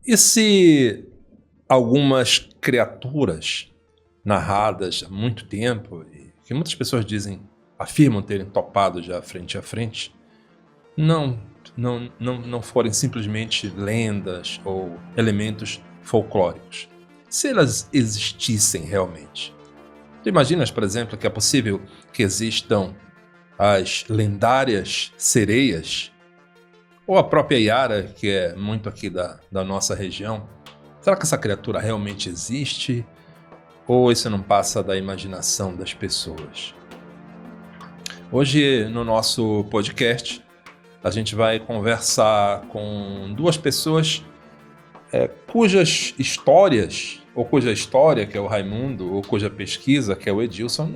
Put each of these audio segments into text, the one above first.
E se algumas criaturas narradas há muito tempo, e que muitas pessoas afirmam terem topado já frente a frente, não forem simplesmente lendas ou elementos folclóricos? Se elas existissem realmente. Tu imaginas, por exemplo, que é possível que existam as lendárias sereias, ou a própria Yara, que é muito aqui da nossa região? Será que essa criatura realmente existe? Ou isso não passa da imaginação das pessoas? Hoje, no nosso podcast, a gente vai conversar com duas pessoas cujas histórias, ou cuja história, que é o Raimundo, ou cuja pesquisa, que é o Edilson,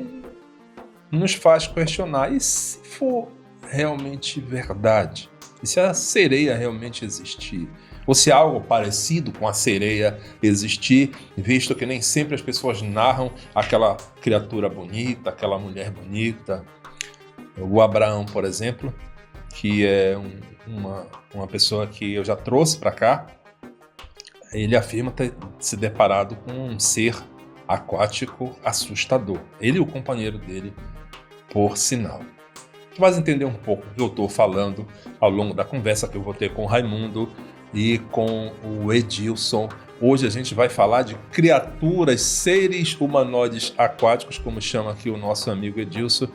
nos faz questionar: e se for realmente verdade? E se a sereia realmente existir? Ou se algo parecido com a sereia existir, visto que nem sempre as pessoas narram aquela criatura bonita, aquela mulher bonita. O Abraão, por exemplo, que é uma pessoa que eu já trouxe para cá, ele afirma ter se deparado com um ser aquático assustador. Ele e o companheiro dele, por sinal. Tu vais entender um pouco o que eu estou falando ao longo da conversa que eu vou ter com o Raimundo e com o Edilson. Hoje a gente vai falar de criaturas, seres humanoides aquáticos, como chama aqui o nosso amigo Edilson.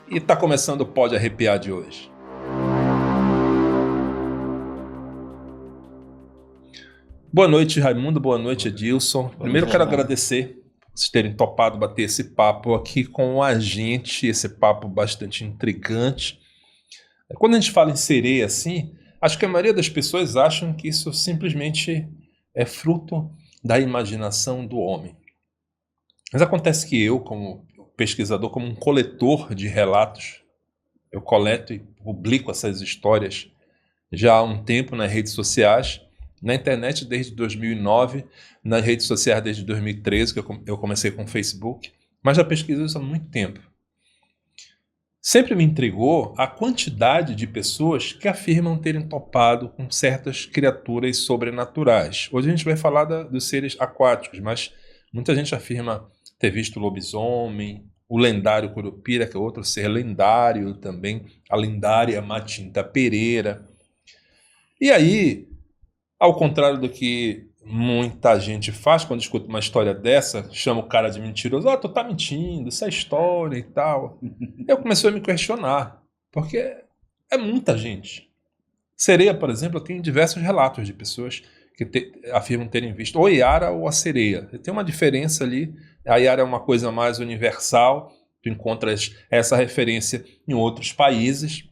E está começando o Pode Arrepiar de hoje. Boa noite, Raimundo. Boa noite, Edilson. Primeiro, quero agradecer por vocês terem topado bater esse papo aqui com a gente, esse papo bastante intrigante. Quando a gente fala em sereia assim, acho que a maioria das pessoas acham que isso simplesmente é fruto da imaginação do homem. Mas acontece que eu, como pesquisador, como um coletor de relatos, eu coleto e publico essas histórias já há um tempo nas redes sociais, na internet desde 2009, nas redes sociais desde 2013, que eu comecei com o Facebook, mas já pesquiso isso há muito tempo. Sempre me intrigou a quantidade de pessoas que afirmam terem topado com certas criaturas sobrenaturais. Hoje a gente vai falar dos seres aquáticos, mas muita gente afirma ter visto lobisomem, o lendário Curupira, que é outro ser lendário também, a lendária Matinta Pereira. E aí, ao contrário do que muita gente faz quando escuta uma história dessa, chama o cara de mentiroso: tu tá mentindo, isso é história e tal. Eu comecei a me questionar, porque é muita gente. Sereia, por exemplo, tem diversos relatos de pessoas que afirmam terem visto ou Yara ou a sereia. Tem uma diferença ali. A Yara é uma coisa mais universal, tu encontras essa referência em outros países,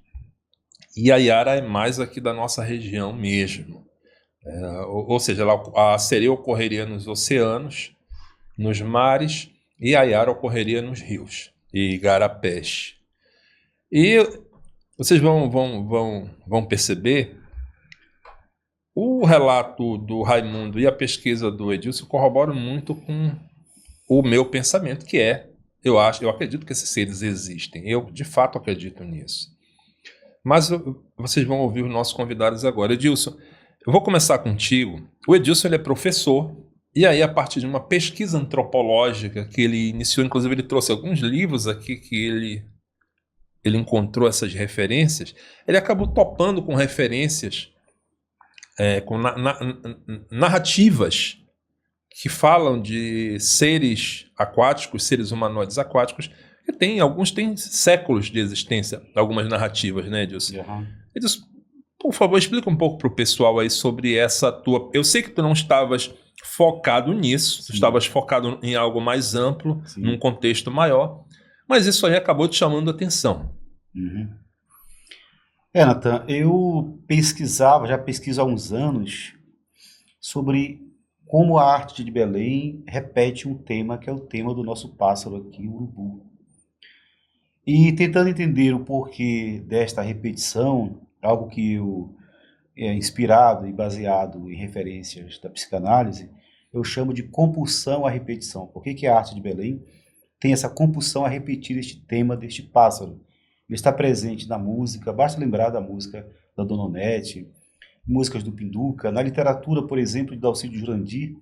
e a Yara é mais aqui da nossa região mesmo. Ou seja, a sereia ocorreria nos oceanos, nos mares, e a Yara ocorreria nos rios e igarapés. E vocês vão perceber, o relato do Raimundo e a pesquisa do Edilson corroboram muito com o meu pensamento, que eu acredito que esses seres existem. Eu, de fato, acredito nisso. Mas vocês vão ouvir os nossos convidados agora. Edilson, eu vou começar contigo. O Edilson, ele é professor, e aí, a partir de uma pesquisa antropológica que ele iniciou, inclusive ele trouxe alguns livros aqui que ele encontrou essas referências, ele acabou topando com referências, com narrativas que falam de seres aquáticos, seres humanoides aquáticos, que alguns têm séculos de existência, algumas narrativas, né, Edilson? Uhum. Edilson, por favor, explica um pouco para o pessoal aí sobre essa tua... Eu sei que tu não estavas focado nisso, tu estavas focado em algo mais amplo, num contexto maior, mas isso aí acabou te chamando a atenção. Uhum. Nathan, eu já pesquiso há uns anos sobre como a arte de Belém repete um tema que é o tema do nosso pássaro aqui, o urubu. E tentando entender o porquê desta repetição, algo que eu, inspirado e baseado em referências da psicanálise, eu chamo de compulsão à repetição. Por que a arte de Belém tem essa compulsão a repetir este tema deste pássaro? Ele está presente na música, basta lembrar da música da Dona Onete, músicas do Pinduca, na literatura, por exemplo, de Dalcídio Jurandir,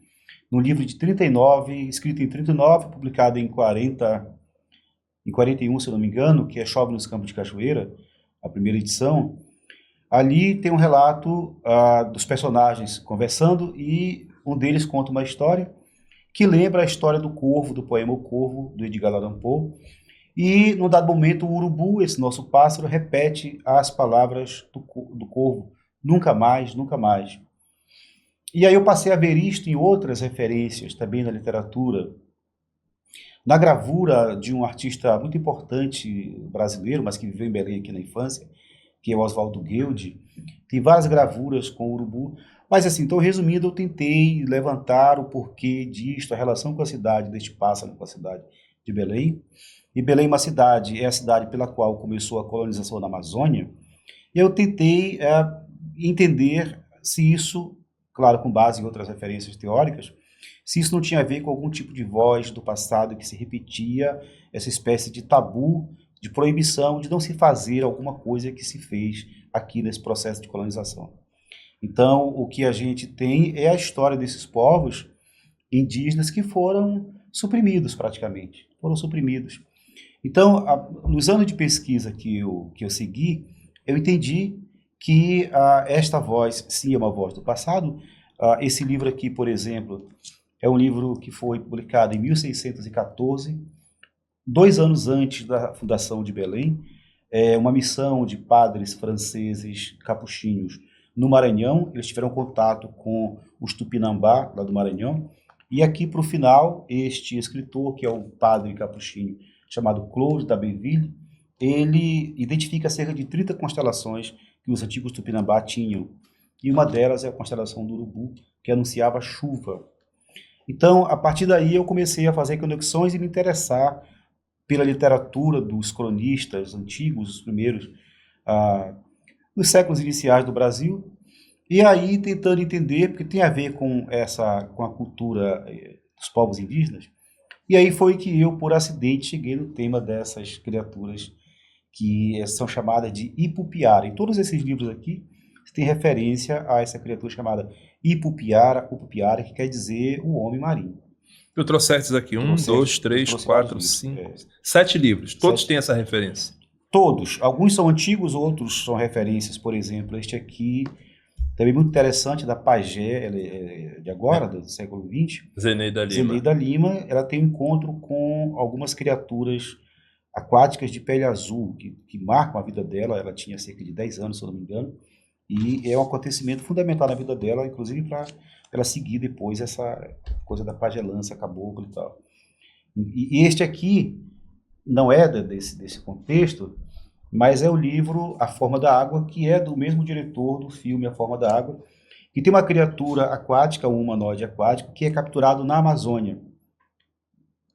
num livro de 39, escrito em 39, publicado em 41, se eu não me engano, que é Chove nos Campos de Cachoeira, a primeira edição. Ali tem um relato dos personagens conversando e um deles conta uma história que lembra a história do Corvo, do poema O Corvo, do Edgar Allan Poe. E, num dado momento, o urubu, esse nosso pássaro, repete as palavras do Corvo: nunca mais, nunca mais. E aí eu passei a ver isto em outras referências, também na literatura. Na gravura de um artista muito importante brasileiro, mas que viveu em Belém aqui na infância, que é o Oswaldo Guilde, tem várias gravuras com o urubu. Mas assim, então resumindo, eu tentei levantar o porquê disto, a relação com a cidade, deste pássaro com a cidade de Belém. E Belém, uma cidade, é a cidade pela qual começou a colonização da Amazônia. E eu tentei entender se isso, claro, com base em outras referências teóricas, se isso não tinha a ver com algum tipo de voz do passado que se repetia, essa espécie de tabu, de proibição, de não se fazer alguma coisa que se fez aqui nesse processo de colonização. Então, o que a gente tem é a história desses povos indígenas que foram suprimidos praticamente, foram suprimidos. Então, nos anos de pesquisa que eu segui, eu entendi que esta voz, sim, é uma voz do passado. Esse livro aqui, por exemplo, é um livro que foi publicado em 1614, 2 anos antes da fundação de Belém. É uma missão de padres franceses capuchinhos no Maranhão. Eles tiveram contato com os Tupinambá, lá do Maranhão. E aqui, para o final, este escritor, que é um padre capuchinho chamado Claude d'Abbeville, ele identifica cerca de 30 constelações que os antigos Tupinambá tinham. E uma delas é a constelação do Urubu, que anunciava chuva. Então, a partir daí, eu comecei a fazer conexões e me interessar pela literatura dos cronistas antigos, os primeiros, nos séculos iniciais do Brasil. E aí, tentando entender, porque tem a ver com a cultura dos povos indígenas. E aí foi que eu, por acidente, cheguei no tema dessas criaturas que são chamadas de Ipupiara. Em todos esses livros aqui, tem referência a essa criatura chamada Ipupiara, Upupiara, que quer dizer o homem marinho. Tu trouxeste aqui 1, 2, 3, 4, 5, 7 livros. Todos têm essa referência. Todos. Alguns são antigos, outros são referências. Por exemplo, este aqui, também muito interessante, da Pagé, ela é de agora, do século XX. Zeneida Lima. Zeneida Lima, ela tem um encontro com algumas criaturas aquáticas de pele azul, que marcam a vida dela. Ela tinha cerca de 10 anos, se eu não me engano. E é um acontecimento fundamental na vida dela, inclusive para ela seguir depois essa coisa da pagelança, caboclo e tal. E este aqui não é desse contexto, mas é o livro A Forma da Água, que é do mesmo diretor do filme A Forma da Água, que tem uma criatura aquática, um humanoide aquático, que é capturado na Amazônia.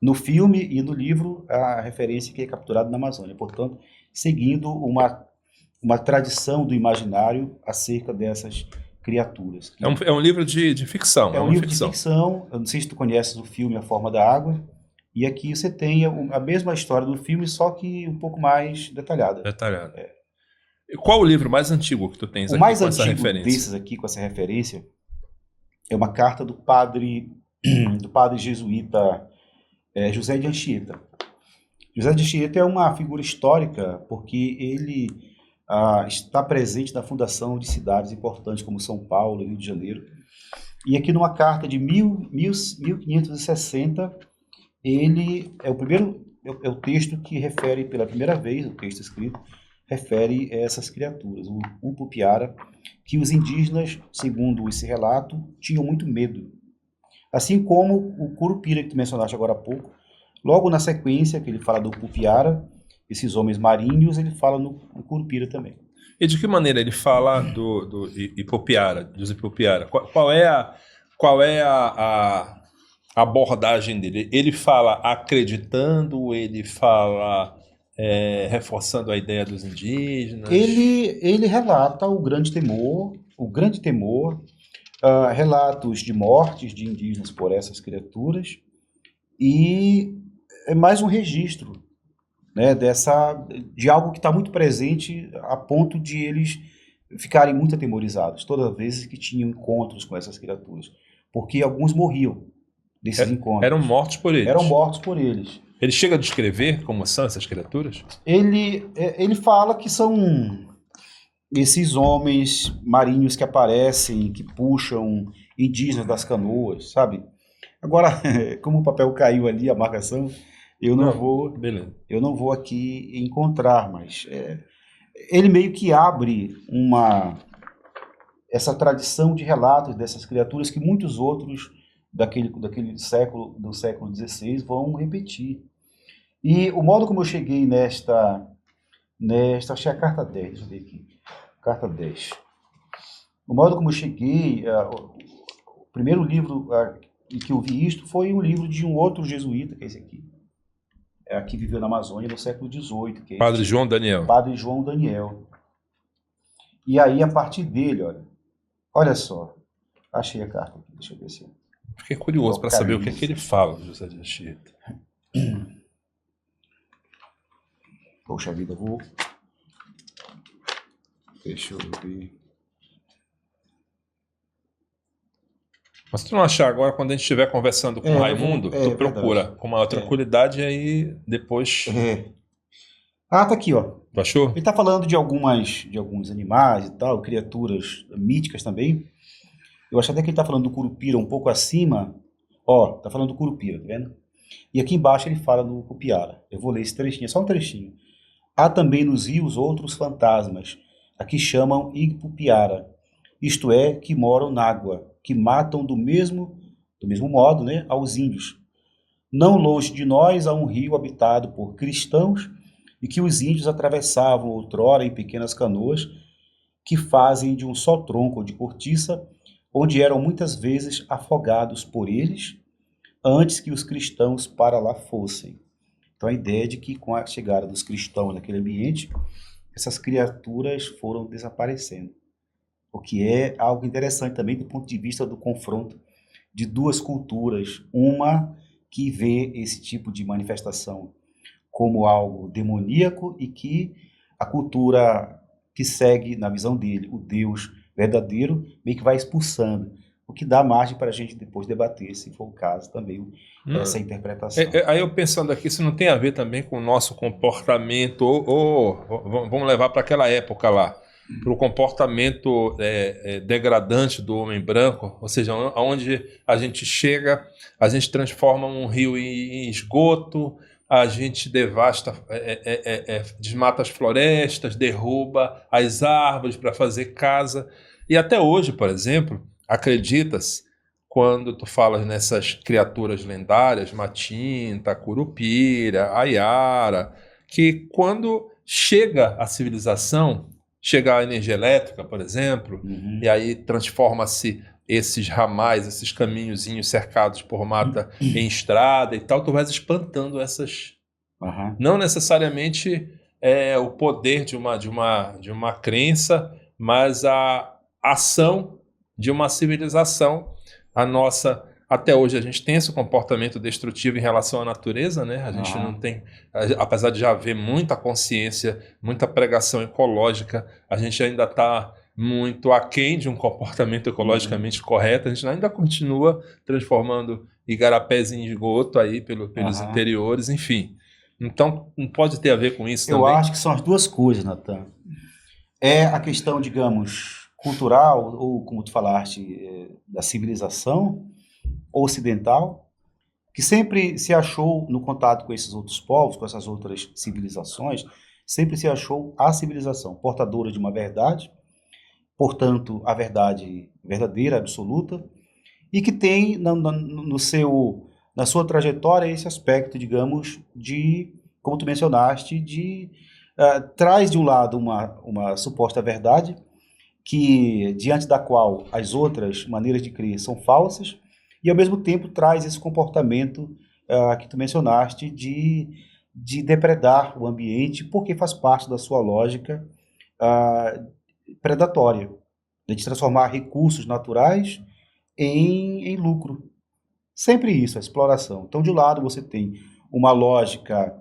No filme e no livro, a referência é que é capturado na Amazônia. Portanto, seguindo uma tradição do imaginário acerca dessas criaturas. É um livro de ficção. É um livro de ficção. Eu não sei se tu conheces o filme A Forma da Água. E aqui você tem a mesma história do filme, só que um pouco mais detalhada. Detalhada. Qual o livro mais antigo que tu tens aqui com essa referência? O mais antigo desses aqui com essa referência é uma carta do padre jesuíta José de Anchieta. José de Anchieta é uma figura histórica porque ele está presente na fundação de cidades importantes como São Paulo e Rio de Janeiro. E aqui numa carta de 1560, ele é o primeiro, é o texto que refere pela primeira vez, o texto escrito, refere a essas criaturas, o Upupiara, que os indígenas, segundo esse relato, tinham muito medo. Assim como o Curupira, que tu mencionaste agora há pouco, logo na sequência que ele fala do Upupiara, esses homens marinhos, ele fala no Curupira também. E de que maneira ele fala dos Ipupiara? Qual é a abordagem dele? Ele fala acreditando, ele fala reforçando a ideia dos indígenas? Ele relata o grande temor, relatos de mortes de indígenas por essas criaturas, e é mais um registro, né, de algo que está muito presente a ponto de eles ficarem muito atemorizados todas as vezes que tinham encontros com essas criaturas, porque alguns morriam desses encontros. Eram mortos por eles. Eram mortos por eles. Ele chega a descrever como são essas criaturas? Ele fala que são esses homens marinhos que aparecem, que puxam indígenas das canoas, sabe? Agora, como o papel caiu ali, a marcação, eu não vou aqui encontrar, mas ele meio que abre essa tradição de relatos dessas criaturas que muitos outros do século XVI vão repetir. E o modo como eu cheguei achei a carta 10, deixa eu ver aqui, carta 10. O modo como eu cheguei, o primeiro livro em que eu vi isto foi um livro de um outro jesuíta, que é esse aqui, que viveu na Amazônia no século XVIII. Que é Padre João Daniel. Padre João Daniel. E aí, a partir dele, olha só, achei a carta aqui, deixa eu ver se... Fiquei curioso para saber o que é que ele fala, José de Anchieta. Poxa vida, deixa eu ver... Mas se tu não achar agora, quando a gente estiver conversando com o Raimundo, tu procura verdade. com maior tranquilidade e aí depois... Ah, tá aqui, ó. Tu achou? Ele tá falando de alguns animais e tal, criaturas míticas também. Eu acho até que ele tá falando do Curupira um pouco acima. Ó, tá falando do Curupira, tá vendo? E aqui embaixo ele fala do Cupiara. Eu vou ler esse trechinho, só um trechinho. Há também nos rios outros fantasmas, a que chamam Igpupiara, isto é, que moram na água, que matam do mesmo modo, né, aos índios. Não longe de nós há um rio habitado por cristãos e que os índios atravessavam outrora em pequenas canoas que fazem de um só tronco de cortiça, onde eram muitas vezes afogados por eles antes que os cristãos para lá fossem. Então a ideia é de que com a chegada dos cristãos naquele ambiente, essas criaturas foram desaparecendo. O que é algo interessante também do ponto de vista do confronto de duas culturas. Uma que vê esse tipo de manifestação como algo demoníaco e que a cultura que segue, na visão dele, o Deus verdadeiro, meio que vai expulsando. O que dá margem para a gente depois debater, se for o caso, também essa interpretação. Aí eu pensando aqui, isso não tem a ver também com o nosso comportamento, vamos levar para aquela época lá, para o comportamento degradante do homem branco, ou seja, onde a gente chega, a gente transforma um rio em esgoto, a gente devasta, desmata as florestas, derruba as árvores para fazer casa. E até hoje, por exemplo, acreditas, quando tu falas nessas criaturas lendárias, Matinta, Curupira, Ayara, que quando chega a civilização, chega a energia elétrica, por exemplo, e aí transforma-se esses ramais, esses caminhozinhos cercados por mata em estrada e tal, tu vais espantando essas... Não necessariamente o poder de uma crença, mas a ação de uma civilização. A nossa, até hoje, a gente tem esse comportamento destrutivo em relação à natureza, né? A gente não tem, apesar de já haver muita consciência, muita pregação ecológica, a gente ainda está muito aquém de um comportamento ecologicamente correto, a gente ainda continua transformando igarapés em esgoto aí pelos interiores, enfim. Então, não pode ter a ver com isso também? Eu acho que são as duas coisas, Natan. É a questão, digamos, cultural, ou como tu falaste, da civilização ocidental, que sempre se achou, no contato com esses outros povos, com essas outras civilizações, sempre se achou a civilização portadora de uma verdade, portanto, a verdade verdadeira, absoluta, e que tem na sua trajetória esse aspecto, digamos, como tu mencionaste, traz de um lado uma suposta verdade, diante da qual as outras maneiras de crer são falsas, e ao mesmo tempo traz esse comportamento que tu mencionaste de depredar o ambiente, porque faz parte da sua lógica predatória, de transformar recursos naturais em lucro. Sempre isso, a exploração. Então, de um lado, você tem uma lógica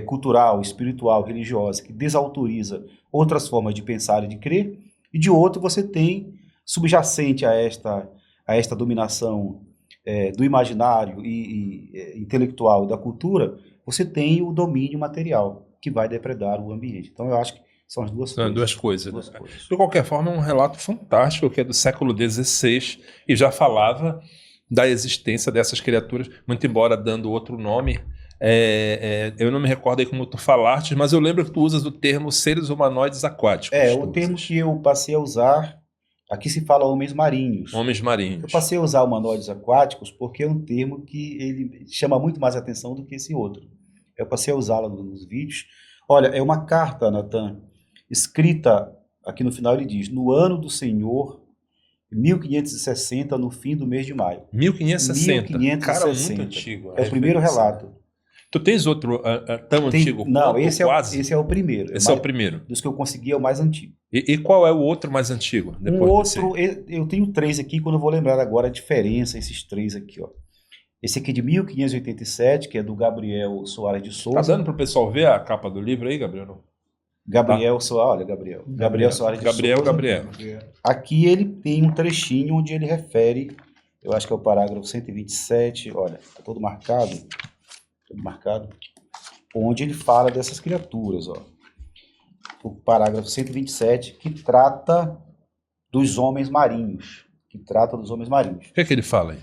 cultural, espiritual, religiosa, que desautoriza outras formas de pensar e de crer, E de outro você tem, subjacente a esta dominação do imaginário e intelectual da cultura, você tem o domínio material, que vai depredar o ambiente. Então eu acho que são as duas São coisas. duas coisas. Duas Né? coisas. De qualquer forma, é um relato fantástico que é do século XVI e já falava da existência dessas criaturas, muito embora dando outro nome. Eu não me recordo aí como tu falaste, mas eu lembro que tu usas o termo seres humanoides aquáticos. O termo que eu passei a usar, aqui se fala homens marinhos. Homens Eu marinhos. passei a usar humanoides aquáticos porque é um termo que ele chama muito mais atenção do que esse outro. Eu passei a usá-lo nos vídeos. Olha, é uma carta, Natan, escrita, aqui no final ele diz, no ano do Senhor, 1560, no fim do mês de maio. 1560. 1560. Cara, muito antigo. É o primeiro relato. Tu tens outro tão antigo Não, quanto, esse quase? É o primeiro. Esse é o primeiro. Dos que eu consegui é o mais antigo. E qual é o outro mais antigo? Eu tenho três aqui, quando eu vou lembrar agora a diferença, esses três aqui, ó. Esse aqui de 1587, que é do Gabriel Soares de Souza. Tá dando para o pessoal ver a capa do livro aí, Gabriel? Gabriel Soares, olha, Gabriel Soares de Souza. Gabriel. Aqui ele tem um trechinho onde ele refere, eu acho que é o parágrafo 127, olha, tá todo marcado, onde ele fala dessas criaturas, ó. O parágrafo 127, que trata dos homens marinhos. O que ele fala aí?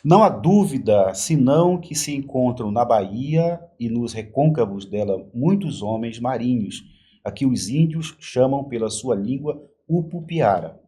Não há dúvida, senão que se encontram na Bahia e nos recôncavos dela muitos homens marinhos, a que os índios chamam pela sua língua Upupiara,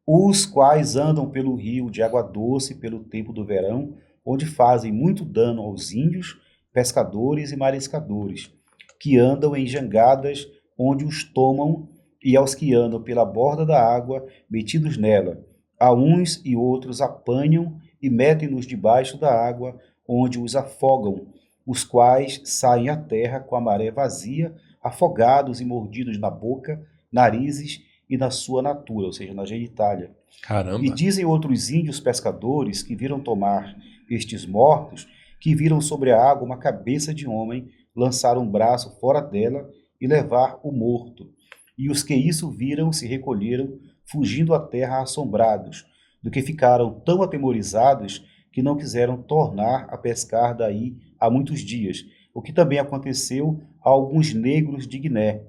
os quais andam pelo rio de água doce pelo tempo do verão, onde fazem muito dano aos índios, pescadores e mariscadores, que andam em jangadas onde os tomam, e aos que andam pela borda da água, metidos nela. A uns e outros apanham e metem-nos debaixo da água, onde os afogam, os quais saem à terra com a maré vazia, afogados e mordidos na boca, narizes e na sua natura, ou seja, na genitália. Caramba! E dizem outros índios pescadores que viram tomar estes mortos, que viram sobre a água uma cabeça de homem, lançar um braço fora dela e levar o morto. E os que isso viram se recolheram, fugindo à terra assombrados, do que ficaram tão atemorizados que não quiseram tornar a pescar daí há muitos dias, o que também aconteceu a alguns negros de Guiné,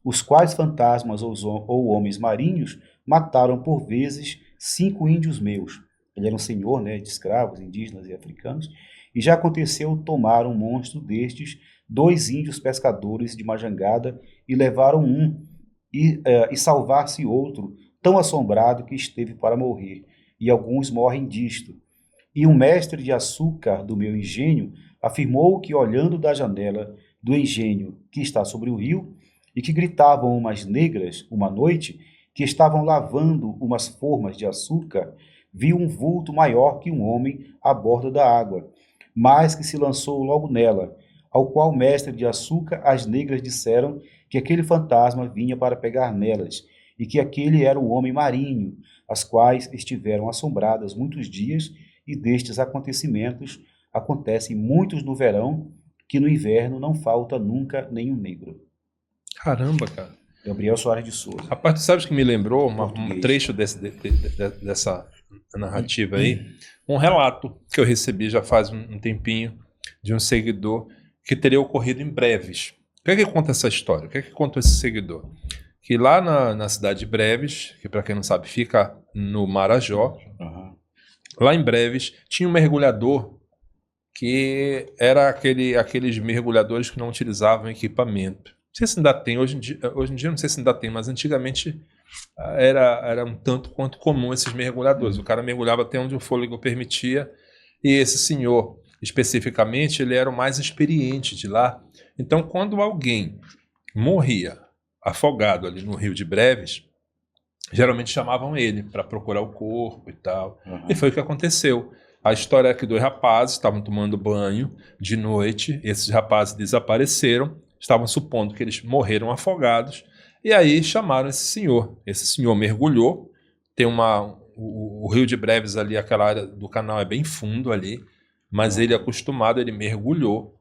os quais fantasmas ou homens marinhos mataram por vezes 5 índios meus. Ele era um senhor, né, de escravos, indígenas e africanos, e já aconteceu tomar um monstro destes 2 índios pescadores de uma jangada e levaram um, e salvar-se outro, tão assombrado que esteve para morrer, e alguns morrem disto. E um mestre de açúcar do meu engenho afirmou que, olhando da janela do engenho que está sobre o rio, e que gritavam umas negras, uma noite, que estavam lavando umas formas de açúcar, viu um vulto maior que um homem à borda da água, mas que se lançou logo nela, ao qual o mestre de açúcar as negras disseram que aquele fantasma vinha para pegar nelas, e que aquele era o homem marinho, as quais estiveram assombradas muitos dias, e destes acontecimentos acontecem muitos no verão, que no inverno não falta nunca nenhum negro. Caramba, cara. Gabriel Soares de Souza. Rapaz, tu sabes que me lembrou um trecho dessa narrativa aí? Um relato que eu recebi já faz um tempinho de um seguidor que teria ocorrido em Breves. O que é que conta essa história? O que é que conta esse seguidor? Que lá na cidade de Breves, que para quem não sabe fica no Marajó, lá em Breves tinha um mergulhador que era aqueles mergulhadores que não utilizavam equipamento. Não sei se ainda tem, hoje em dia não sei se ainda tem, mas antigamente era um tanto quanto comum esses mergulhadores. O cara mergulhava até onde o fôlego permitia, e esse senhor, especificamente, ele era o mais experiente de lá. Então, quando alguém morria afogado ali no Rio de Breves, geralmente chamavam ele para procurar o corpo e tal. E foi o que aconteceu. A história é que 2 rapazes estavam tomando banho de noite, esses rapazes desapareceram, estavam supondo que eles morreram afogados, e aí chamaram esse senhor. Esse senhor mergulhou, tem o Rio de Breves ali, aquela área do canal é bem fundo ali, mas ele acostumado, ele mergulhou.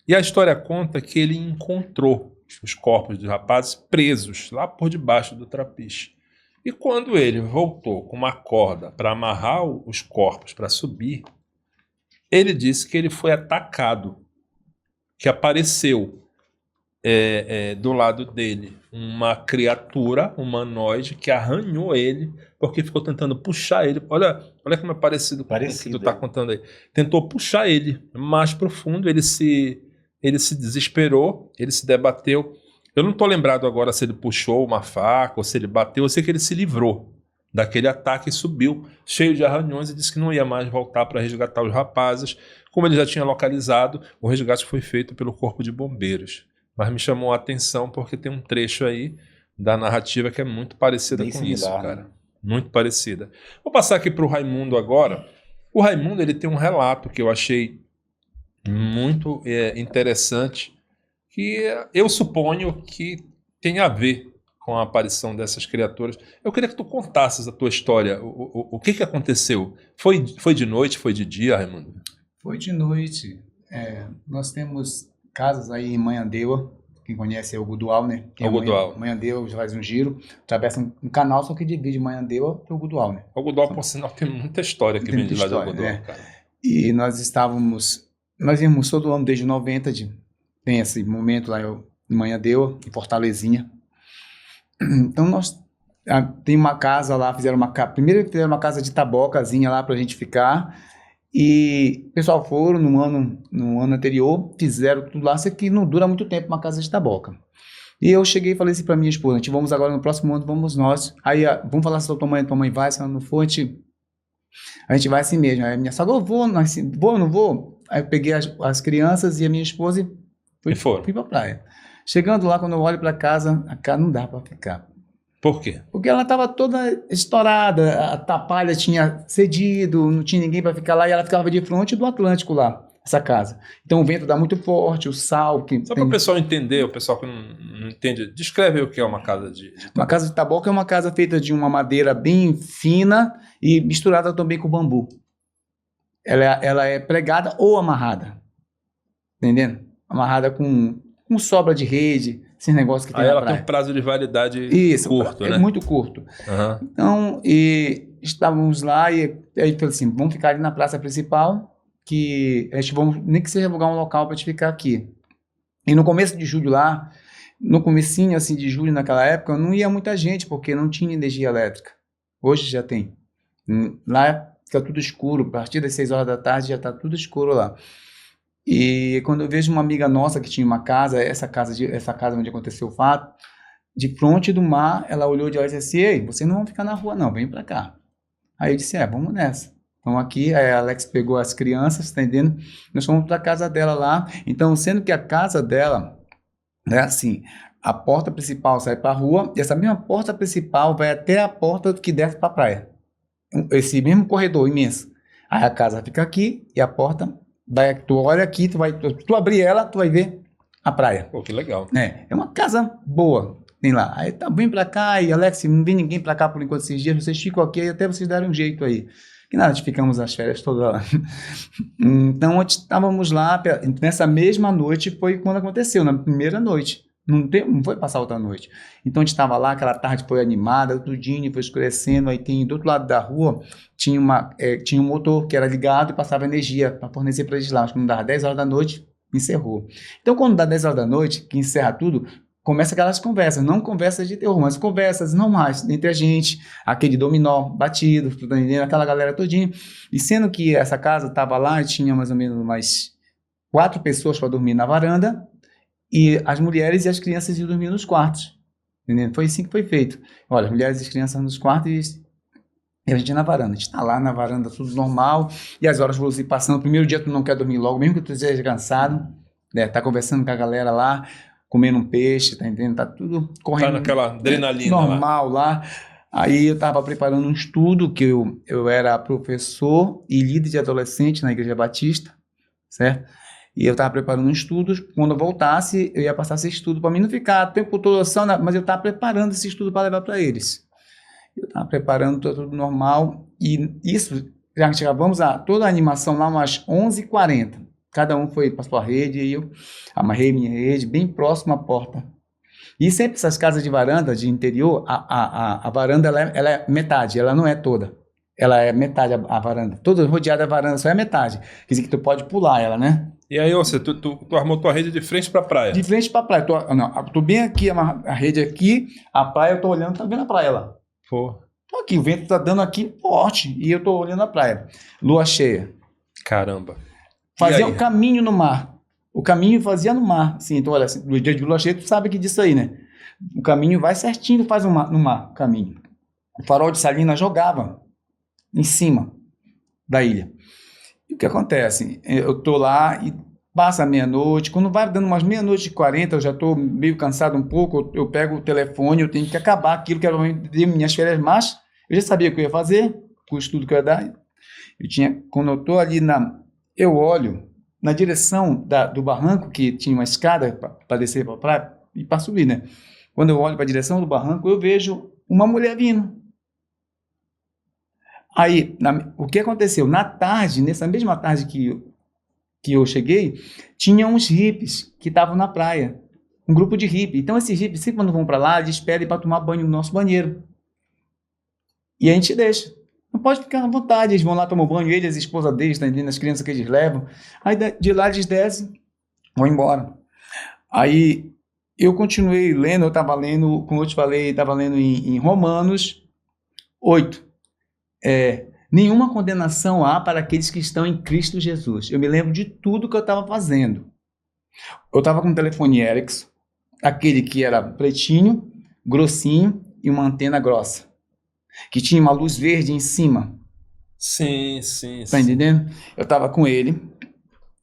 E a história conta que ele encontrou os corpos dos rapazes presos lá por debaixo do trapiche. E quando ele voltou com uma corda para amarrar os corpos para subir, ele disse que ele foi atacado, que apareceu do lado dele uma criatura humanoide que arranhou ele porque ficou tentando puxar ele. Olha como é parecido com o que tu está contando aí. Tentou puxar ele mais profundo, ele se desesperou, ele se debateu. Eu não estou lembrado agora se ele puxou uma faca ou se ele bateu. Eu sei que ele se livrou daquele ataque e subiu, cheio de arranhões, e disse que não ia mais voltar para resgatar os rapazes. Como ele já tinha localizado, o resgate foi feito pelo Corpo de Bombeiros. Mas me chamou a atenção porque tem um trecho aí da narrativa que é muito parecida Bem com similar, isso, né? cara. Muito parecida. Vou passar aqui para o Raimundo agora. O Raimundo, ele tem um relato que eu achei muito interessante, que eu suponho que tem a ver com a aparição dessas criaturas. Eu queria que tu contasses a tua história. O que aconteceu? Foi de noite, foi de dia, Raimundo? Foi de noite. Nós temos casas aí em Manhandeua, quem conhece é o Gudual, né? Gudual. Manhandeua faz um giro, atravessa um canal, só que divide Manhandeua para o Gudual, né? O Gudual, por sinal, tem muita história que vem de lá do Gudual, né? cara. E nós íamos todo ano desde 90, tem esse momento lá em Manhandeua, em Fortalezinha. Então tem uma casa lá, primeiro fizeram uma casa de tabocazinha lá pra gente ficar, e o pessoal foram no ano anterior, fizeram tudo lá, só que não dura muito tempo uma casa de taboca. E eu cheguei e falei assim pra minha esposa, a gente vamos agora no próximo ano, vamos nós. Aí vamos falar se tua mãe vai, se ela não for, a gente vai assim mesmo. Aí a minha sogra, eu vou, não vou? Aí eu peguei as crianças e a minha esposa e fui pra praia. Chegando lá, quando eu olho pra casa, a casa não dá pra ficar. Por quê? Porque ela estava toda estourada, a tapalha tinha cedido, não tinha ninguém para ficar lá, e ela ficava de frente do Atlântico lá, essa casa. Então o vento dá muito forte, o sal... Só para o pessoal entender, o pessoal que não entende, descreve o que é uma casa de taboca. Uma casa de taboca é uma casa feita de uma madeira bem fina e misturada também com bambu. Ela é pregada ou amarrada, entendendo? Amarrada com sobra de rede, esse negócio que tem na praia. Aí ela tem um prazo de validade curto, né? Muito curto. Uhum. Então, estávamos lá e aí falei assim, vamos ficar ali na praça principal, que a gente nem que seja alugar um local para a gente ficar aqui. E no começo de julho lá, no comecinho assim de julho naquela época, não ia muita gente, porque não tinha energia elétrica. Hoje já tem. Lá fica tudo escuro, a partir das 6 horas da tarde já está tudo escuro lá. E quando eu vejo uma amiga nossa que tinha uma casa, essa casa onde aconteceu o fato, de frente do mar, ela olhou de lá e disse assim, ei, vocês não vão ficar na rua não, vem pra cá. Aí eu disse, vamos nessa. Então aqui, a Alex pegou as crianças, tá entendendo? Nós fomos pra casa dela lá. Então, sendo que a casa dela, né, assim, a porta principal sai pra rua, e essa mesma porta principal vai até a porta que desce pra praia. Esse mesmo corredor imenso. Aí a casa fica aqui e a porta... tu olha aqui, tu abrir ela, tu vai ver a praia. Pô, que legal. É uma casa boa, tem lá. Aí vem pra cá, e Alex, não vem ninguém pra cá por enquanto esses dias, vocês ficam aqui, até vocês darem um jeito aí. Que nada, ficamos as férias todas lá. Então, estávamos lá, nessa mesma noite foi quando aconteceu, na primeira noite. Não foi passar outra noite. Então a gente estava lá, aquela tarde foi animada, tudinho, foi escurecendo, aí do outro lado da rua tinha um motor que era ligado e passava energia para fornecer para eles lá. Acho que não dava 10 horas da noite, encerrou. Então quando dá 10 horas da noite, que encerra tudo, começa aquelas conversas, não conversas de terror, mas conversas normais entre a gente, aquele dominó batido, aquela galera todinha. E sendo que essa casa estava lá e tinha mais ou menos umas 4 pessoas para dormir na varanda, e as mulheres e as crianças iam dormir nos quartos. Entendeu? Foi assim que foi feito. Olha, as mulheres e as crianças nos quartos e a gente na varanda. A gente está lá na varanda, tudo normal, e as horas vão se passando. No primeiro dia tu não quer dormir logo, mesmo que tu esteja cansado, né? Tá conversando com a galera lá, comendo um peixe, tá entendendo? Tá tudo correndo. Tá naquela adrenalina normal lá. Aí eu estava preparando um estudo, que eu era professor e líder de adolescente na Igreja Batista, certo? E eu estava preparando um estudo, quando eu voltasse, eu ia passar esse estudo para mim não ficar o tempo todo assim, mas eu estava preparando esse estudo para levar para eles. Eu estava preparando tudo normal, e isso, já chegávamos a toda a animação lá umas 11h40. Cada um foi para sua rede, e eu amarrei minha rede bem próximo à porta E sempre essas casas de varanda, de interior, a varanda ela é metade, ela não é toda. Ela é metade a varanda. Toda rodeada a varanda, só é metade. Quer dizer que tu pode pular ela, né? E aí, você, tu armou tua rede de frente pra praia. De frente pra praia. Tô bem aqui, a rede aqui, a praia, eu tô olhando, tá vendo a praia lá. Pô, Tô aqui, o vento tá dando aqui forte e eu tô olhando a praia. Lua cheia. caramba. Fazia aí? um caminho no mar. O caminho fazia no mar. Assim, então, olha, no dia de lua cheia, tu sabe que disso aí, né? O caminho vai certinho, faz no mar, o caminho. O farol de Salinas jogava em cima da ilha. E o que acontece? Eu tô lá e passa meia-noite. Quando vai dando umas 00:40, eu já tô meio cansado um pouco, eu pego o telefone, eu tenho que acabar aquilo que era minhas férias, mas eu já sabia o que eu ia fazer, com o estudo que eu ia dar. Quando eu tô ali eu olho na direção do barranco, que tinha uma escada para descer para a praia e para subir, né? Quando eu olho para a direção do barranco, eu vejo uma mulher vindo. Aí, o que aconteceu? Na tarde, nessa mesma tarde que eu cheguei, tinha uns hippies que estavam na praia. Um grupo de hippies. Então, esses hippies, sempre quando vão para lá, eles pedem para tomar banho no nosso banheiro. E a gente deixa. Não pode ficar à vontade, eles vão lá tomar banho, eles, a esposa deles, as crianças que eles levam. Aí de lá eles descem, vão embora. Aí eu continuei lendo, eu estava lendo, como eu te falei, estava lendo em Romanos 8. Nenhuma condenação há para aqueles que estão em Cristo Jesus. Eu me lembro de tudo que eu estava fazendo. Eu estava com um telefone Ericsson, aquele que era pretinho, grossinho e uma antena grossa, que tinha uma luz verde em cima. Sim. Tá entendendo? Eu estava com ele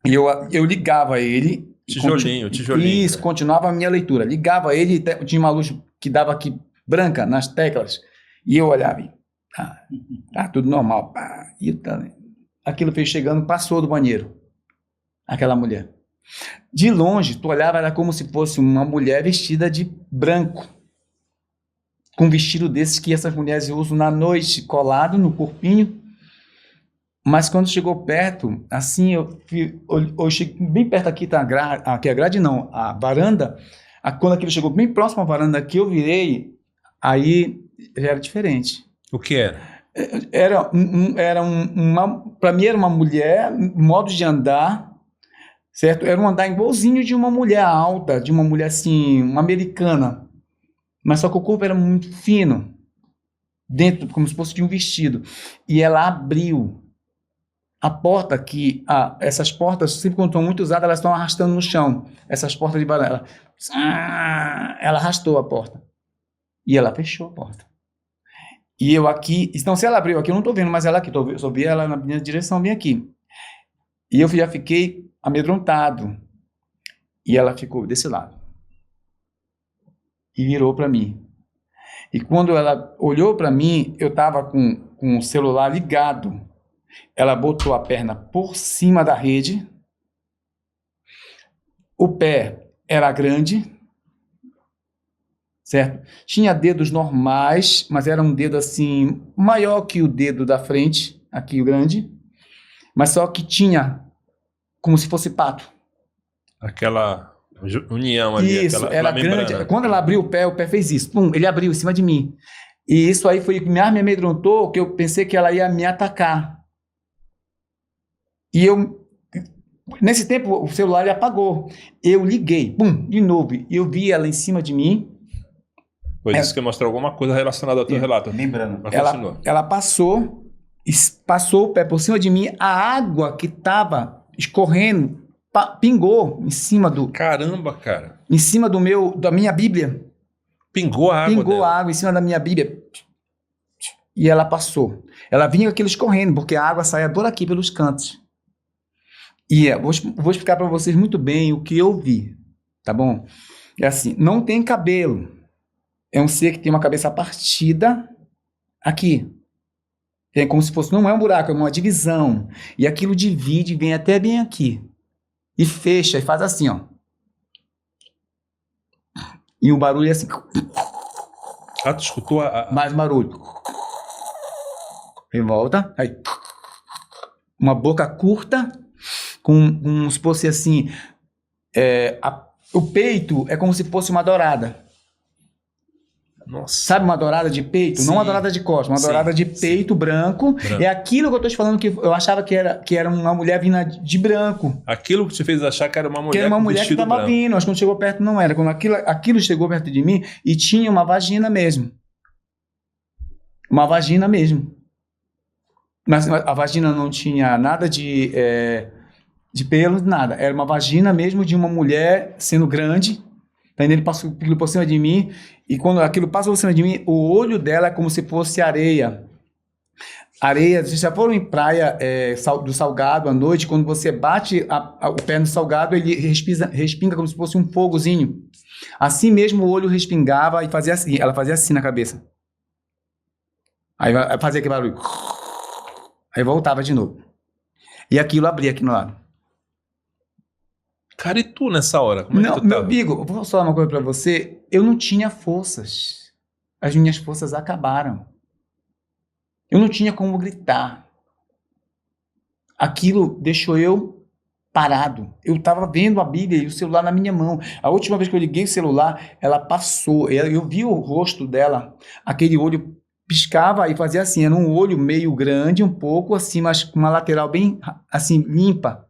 e eu ligava ele. Tijolinho. Isso, cara. continuava a minha leitura. Ligava ele e tinha uma luz que dava aqui branca nas teclas. E eu olhava e tá tudo normal. Aquilo fez chegando, passou do banheiro. Aquela mulher. De longe, tu olhava, era como se fosse uma mulher vestida de branco. Com um vestido desses que essas mulheres usam na noite, colado no corpinho. Mas quando chegou perto, assim, eu cheguei bem perto aqui, tá aqui a grade não, a varanda. Quando aquilo chegou bem próximo à varanda que eu virei, aí já era diferente. O que era? Para mim era uma mulher, modo de andar, certo? Era um andar igualzinho de uma mulher alta, de uma mulher assim, uma americana. Mas só que o corpo era muito fino, dentro, como se fosse de um vestido. E ela abriu a porta essas portas, sempre quando estão muito usadas, elas estão arrastando no chão. Essas portas de varanda. Ela arrastou a porta. E ela fechou a porta. E eu aqui, então se ela abriu aqui, eu não estou vendo mais ela aqui, eu só vi ela na minha direção, bem aqui. E eu já fiquei amedrontado. E ela ficou desse lado. E virou para mim. E quando ela olhou para mim, eu estava com o celular ligado. Ela botou a perna por cima da rede. O pé era grande, certo? Tinha dedos normais, mas era um dedo assim, maior que o dedo da frente, aqui o grande, mas só que tinha como se fosse pato. Aquela união ali. Isso, aquela era membrana. grande. Quando ela abriu o pé fez isso. Pum, ele abriu em cima de mim. E isso aí foi o que me amedrontou, que eu pensei que ela ia me atacar. E nesse tempo, o celular ele apagou. Eu liguei, pum, de novo. E eu vi ela em cima de mim. Pois isso que mostrou alguma coisa relacionada ao teu relato. Lembrando. Mas continua. Ela passou o pé por cima de mim. A água que estava escorrendo pingou em cima Caramba, cara. em cima da minha Bíblia. Pingou a água Pingou dela. a água em cima da minha Bíblia. E ela passou. Ela vinha com aquilo escorrendo, porque a água saía por aqui, pelos cantos. E vou explicar para vocês muito bem o que eu vi, tá bom? É assim, não tem cabelo. É um ser que tem uma cabeça partida aqui. É como se fosse, não é um buraco, é uma divisão. E aquilo divide, vem até bem aqui. E fecha, e faz assim, ó. E o barulho é assim. Ah, tu escutou Mais barulho. E volta. Aí. Uma boca curta, como se fosse assim. O peito é como se fosse uma dourada. Nossa. Sabe uma dourada de peito? Sim. Não uma dourada de costas, uma Sim, dourada de peito branco. É aquilo que eu tô te falando que eu achava que era uma mulher vinda de branco. Aquilo que te fez achar que era uma mulher Que era uma com mulher que vestido estava branco. vindo. Acho que quando chegou perto não era. Quando aquilo chegou perto de mim e tinha uma vagina mesmo. Uma vagina mesmo. Mas a vagina não tinha nada de pelo, nada. Era uma vagina mesmo de uma mulher sendo grande. Tá entendendo? Ele passou aquilo por cima de mim. E quando aquilo passa por cima de mim, o olho dela é como se fosse areia. Areia, vocês já foram em praia do Salgado à noite, quando você bate o pé no salgado, ele respinga como se fosse um fogozinho. Assim mesmo o olho respingava e fazia assim, ela fazia assim na cabeça. Aí fazia aquele barulho. Aí voltava de novo. E aquilo abria aqui no lado. Cara, e tu nessa hora? Como é Não, que tu meu tava? amigo, eu vou falar uma coisa pra você. Eu não tinha forças. As minhas forças acabaram. Eu não tinha como gritar. Aquilo deixou eu parado. Eu estava vendo a Bíblia e o celular na minha mão. A última vez que eu liguei o celular, ela passou. Eu vi o rosto dela. Aquele olho piscava e fazia assim. Era um olho meio grande, um pouco assim, mas com uma lateral bem assim, limpa.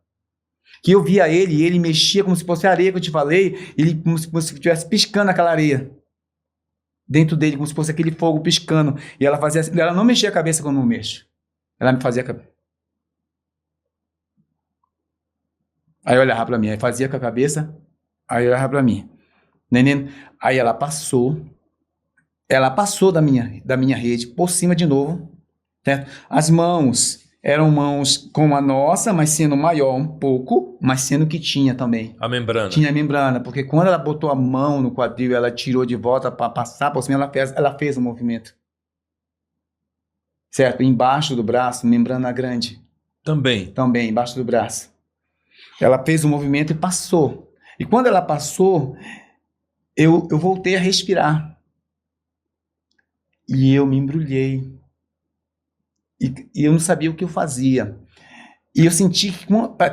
Que eu via ele e ele mexia como se fosse a areia que eu te falei. Ele como se estivesse piscando aquela areia. Dentro dele, como se fosse aquele fogo piscando. E ela fazia assim. Ela não mexia a cabeça quando eu mexo. Ela me fazia a cabeça. Aí eu olhava pra mim. Aí fazia com a cabeça. Aí eu olhava pra mim. Neném. Aí ela passou. Ela passou da minha rede por cima de novo. Certo? As mãos eram mãos como a nossa, mas sendo maior um pouco, mas sendo que tinha também. A membrana. Tinha a membrana, porque quando ela botou a mão no quadril, ela tirou de volta para passar por cima, ela fez o movimento. Certo? Embaixo do braço, membrana grande. Também. Também, embaixo do braço. Ela fez o movimento e passou. E quando ela passou, eu voltei a respirar. E eu me embrulhei. E eu não sabia o que eu fazia. E eu senti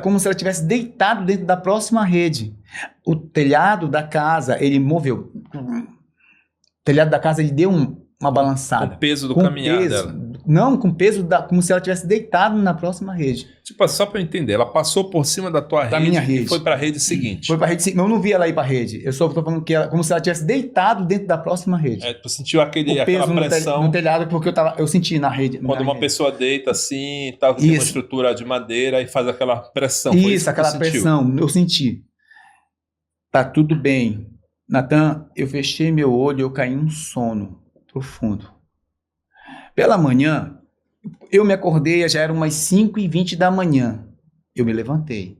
como se ela tivesse deitado dentro da próxima rede. O telhado da casa, ele moveu. O telhado da casa, ele deu uma balançada. Com o peso do caminhar dela. Não, com peso, como se ela tivesse deitado na próxima rede. Tipo, só pra eu entender, ela passou por cima da tua rede minha rede. E foi pra rede seguinte. Foi pra rede seguinte. Eu não vi ela ir pra rede. Eu só tô falando que como se ela tivesse deitado dentro da próxima rede. Tu sentiu O peso aquela pressão. no telhado, porque eu senti na rede. Quando uma pessoa deita assim, tá, tem uma estrutura de madeira e faz aquela pressão. Foi isso aquela pressão, eu senti. Tá tudo bem. Natan, eu fechei meu olho e eu caí em um sono profundo. Pela manhã, eu me acordei, já eram umas 5h20 da manhã. Eu me levantei.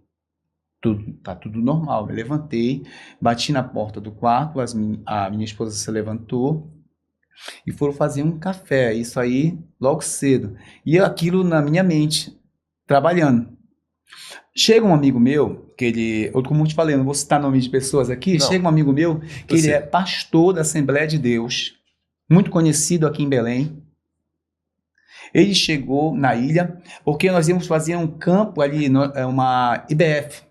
Tá tudo normal. Me levantei, bati na porta do quarto, a minha esposa se levantou e foram fazer um café. Isso aí, logo cedo. E aquilo na minha mente, trabalhando. Chega um amigo meu, como eu te falei, eu não vou citar nome de pessoas aqui, chega um amigo meu, que ele é pastor da Assembleia de Deus, muito conhecido aqui em Belém. Ele chegou na ilha, porque nós íamos fazer um campo ali, uma IBF,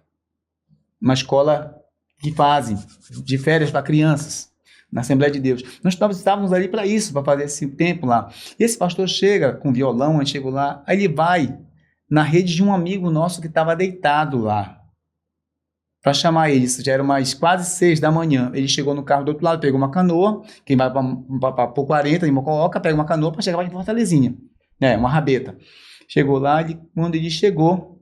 uma escola que fazem de férias para crianças, na Assembleia de Deus. Nós estávamos ali para isso, para fazer esse tempo lá. E esse pastor chega com violão, a gente chegou lá, aí ele vai na rede de um amigo nosso que estava deitado lá, para chamar ele. Isso já era umas quase 6 da manhã. Ele chegou no carro do outro lado, pegou uma canoa, quem vai para Por 40, em Mococa, pega uma canoa para chegar em Fortalezinha. Uma rabeta. Chegou lá, quando ele chegou,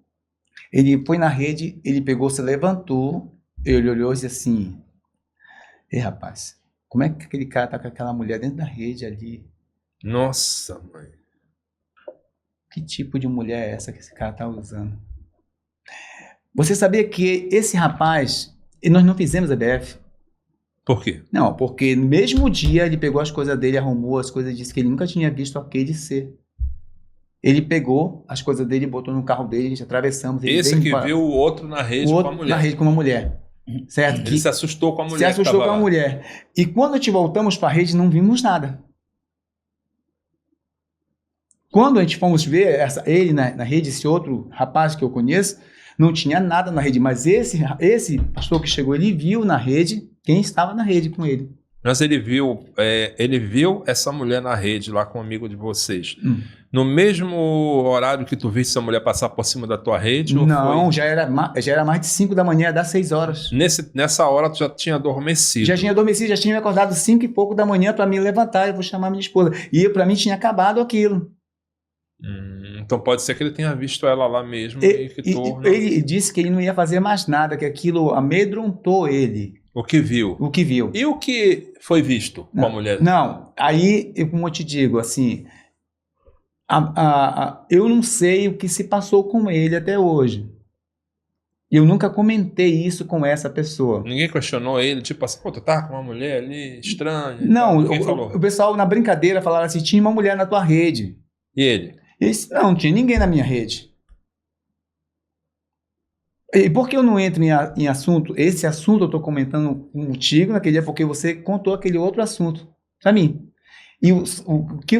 ele foi na rede, ele pegou, se levantou, ele olhou e disse assim: ei, rapaz, como é que aquele cara tá com aquela mulher dentro da rede ali? Nossa, mãe. Que tipo de mulher é essa que esse cara tá usando? Você sabia que esse rapaz, e nós não fizemos a BF? Por quê? Não, porque no mesmo dia ele pegou as coisas dele, arrumou as coisas, disse que ele nunca tinha visto aquele ser. Ele pegou as coisas dele, botou no carro dele, a gente atravessamos. Esse que viu o outro na rede com a mulher. Na rede com uma mulher. Certo? Ele se assustou com a mulher. Se assustou com a mulher. E quando a gente voltamos para a rede, não vimos nada. Quando a gente fomos ver ele na rede, esse outro rapaz que eu conheço, não tinha nada na rede. Mas esse pastor que chegou, ele viu na rede quem estava na rede com ele. Mas ele viu essa mulher na rede lá com um amigo de vocês. No mesmo horário que tu viste essa mulher passar por cima da tua rede? Ou Não, foi... já era mais de 5 da manhã, das 6 horas. Nessa hora tu já tinha adormecido. Já tinha adormecido, já tinha me acordado 5 e pouco da manhã para me levantar, eu vou chamar minha esposa. E para mim tinha acabado aquilo. Então pode ser que ele tenha visto ela lá mesmo. Ele disse que ele não ia fazer mais nada, que aquilo amedrontou ele. O que viu. E o que foi visto com a mulher? Não, aí, como eu te digo, assim, eu não sei o que se passou com ele até hoje. Eu nunca comentei isso com essa pessoa. Ninguém questionou ele, tipo assim, pô, tu tá com uma mulher ali estranha? Não, falou? O pessoal na brincadeira falava assim, tinha uma mulher na tua rede. E ele? Ele disse, não tinha ninguém na minha rede. E por que eu não entro em assunto? Esse assunto eu estou comentando contigo naquele dia porque você contou aquele outro assunto para mim. E o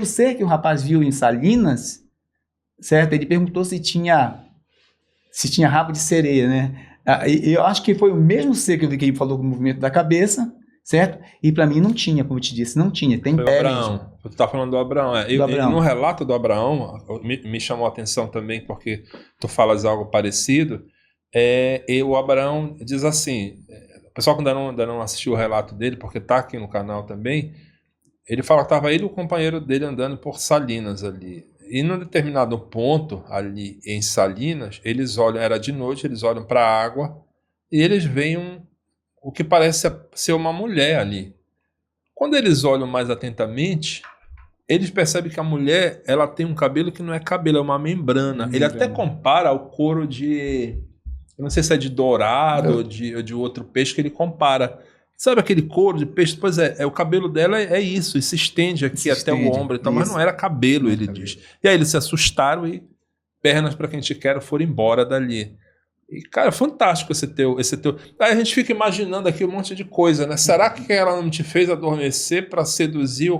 ser que o rapaz viu em Salinas, certo? Ele perguntou se tinha rabo de sereia, né? Eu acho que foi o mesmo ser que eu vi que ele falou com o movimento da cabeça, certo? E para mim não tinha, como eu te disse, não tinha. Tem foi o Abraão. Tu tá falando do Abraão. No relato do Abraão, me chamou a atenção também porque tu falas algo parecido. E o Abraão diz assim, o pessoal que ainda não assistiu o relato dele, porque está aqui no canal também, ele fala que estava ele e o companheiro dele andando por Salinas ali. E num determinado ponto ali em Salinas, eles olham, era de noite, eles olham para a água e eles veem o que parece ser uma mulher ali. Quando eles olham mais atentamente, eles percebem que a mulher ela tem um cabelo que não é cabelo, é uma membrana. Ele até compara ao couro de... Eu não sei se é de dourado ou de outro peixe que ele compara. Sabe aquele couro de peixe? Pois o cabelo dela é isso, e se estende aqui até o ombro e tal, mas não era cabelo, ele diz. E aí eles se assustaram e pernas para quem te quer foram embora dali. E, cara, fantástico esse teu. Aí a gente fica imaginando aqui um monte de coisa, né? Será que ela não te fez adormecer para seduzir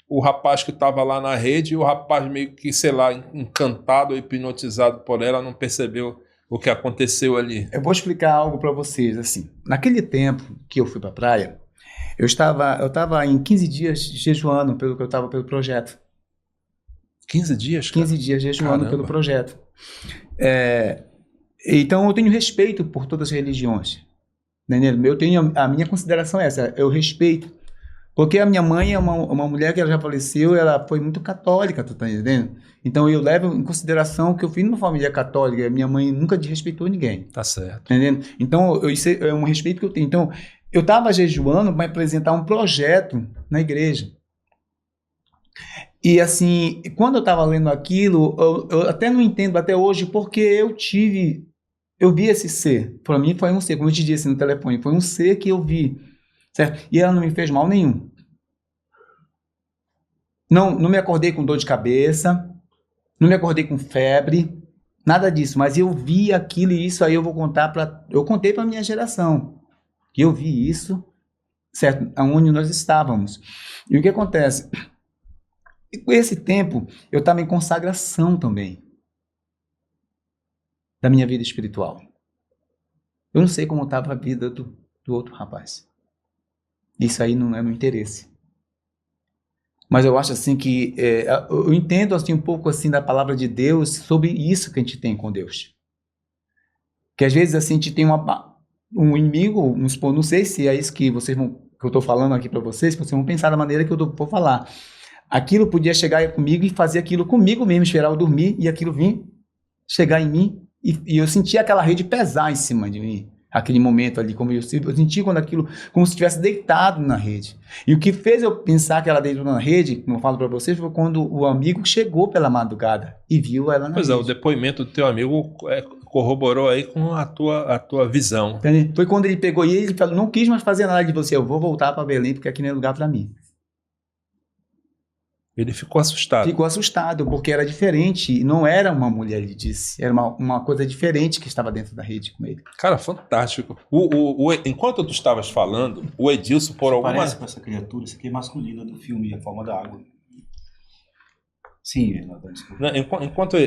o rapaz que estava lá na rede e o rapaz meio que, sei lá, encantado ou hipnotizado por ela, não percebeu o que aconteceu ali? Eu vou explicar algo para vocês, assim. Naquele tempo que eu fui para a praia, eu estava em 15 dias jejuando pelo que eu estava pelo projeto. 15 dias, cara? 15 dias jejuando pelo projeto. Então eu tenho respeito por todas as religiões. Entendeu? Eu tenho a minha consideração é essa, eu respeito. Porque a minha mãe é uma mulher que ela já faleceu, ela foi muito católica, tu tá entendendo? Então eu levo em consideração que eu fui numa família católica, minha mãe nunca desrespeitou ninguém. Tá certo. Entendendo? Então isso é um respeito que eu tenho. Então eu estava jejuando para apresentar um projeto na igreja. E assim, quando eu estava lendo aquilo, eu até não entendo até hoje porque eu vi esse ser. Para mim foi um ser, como eu te disse no telefone, foi um ser que eu vi. Certo? E ela não me fez mal nenhum. Não me acordei com dor de cabeça, não me acordei com febre, nada disso. Mas eu vi aquilo e isso aí eu vou contar eu contei para minha geração. Que eu vi isso, certo? Aonde nós estávamos. E o que acontece? E com esse tempo eu estava em consagração também da minha vida espiritual. Eu não sei como estava a vida do outro rapaz. Isso aí não é meu interesse. Mas eu acho assim que eu entendo assim um pouco assim da palavra de Deus sobre isso que a gente tem com Deus. Que às vezes assim a gente tem um inimigo, não sei se é isso que eu estou falando aqui para vocês vão pensar da maneira que eu vou falar. Aquilo podia chegar comigo e fazer aquilo comigo mesmo, esperar eu dormir e aquilo vir chegar em mim e eu sentia aquela rede pesar em cima de mim. Aquele momento ali, como eu senti quando aquilo, como se estivesse deitado na rede. E o que fez eu pensar que ela deitou na rede, como eu falo para vocês, foi quando o amigo chegou pela madrugada e viu ela na rede. Pois é, o depoimento do teu amigo corroborou aí com a tua visão. Entendeu? Foi quando ele pegou e ele falou, não quis mais fazer nada de você, eu vou voltar para Belém porque aqui não é lugar para mim. Ele ficou assustado. Ficou assustado, porque era diferente. Não era uma mulher, ele disse. Era uma coisa diferente que estava dentro da rede com ele. Cara, fantástico. Enquanto tu estavas falando, o Edilson, por alguma... Parece com essa criatura, isso aqui é masculina do filme A Forma da Água. Sim, Renata, desculpa. Né, enquanto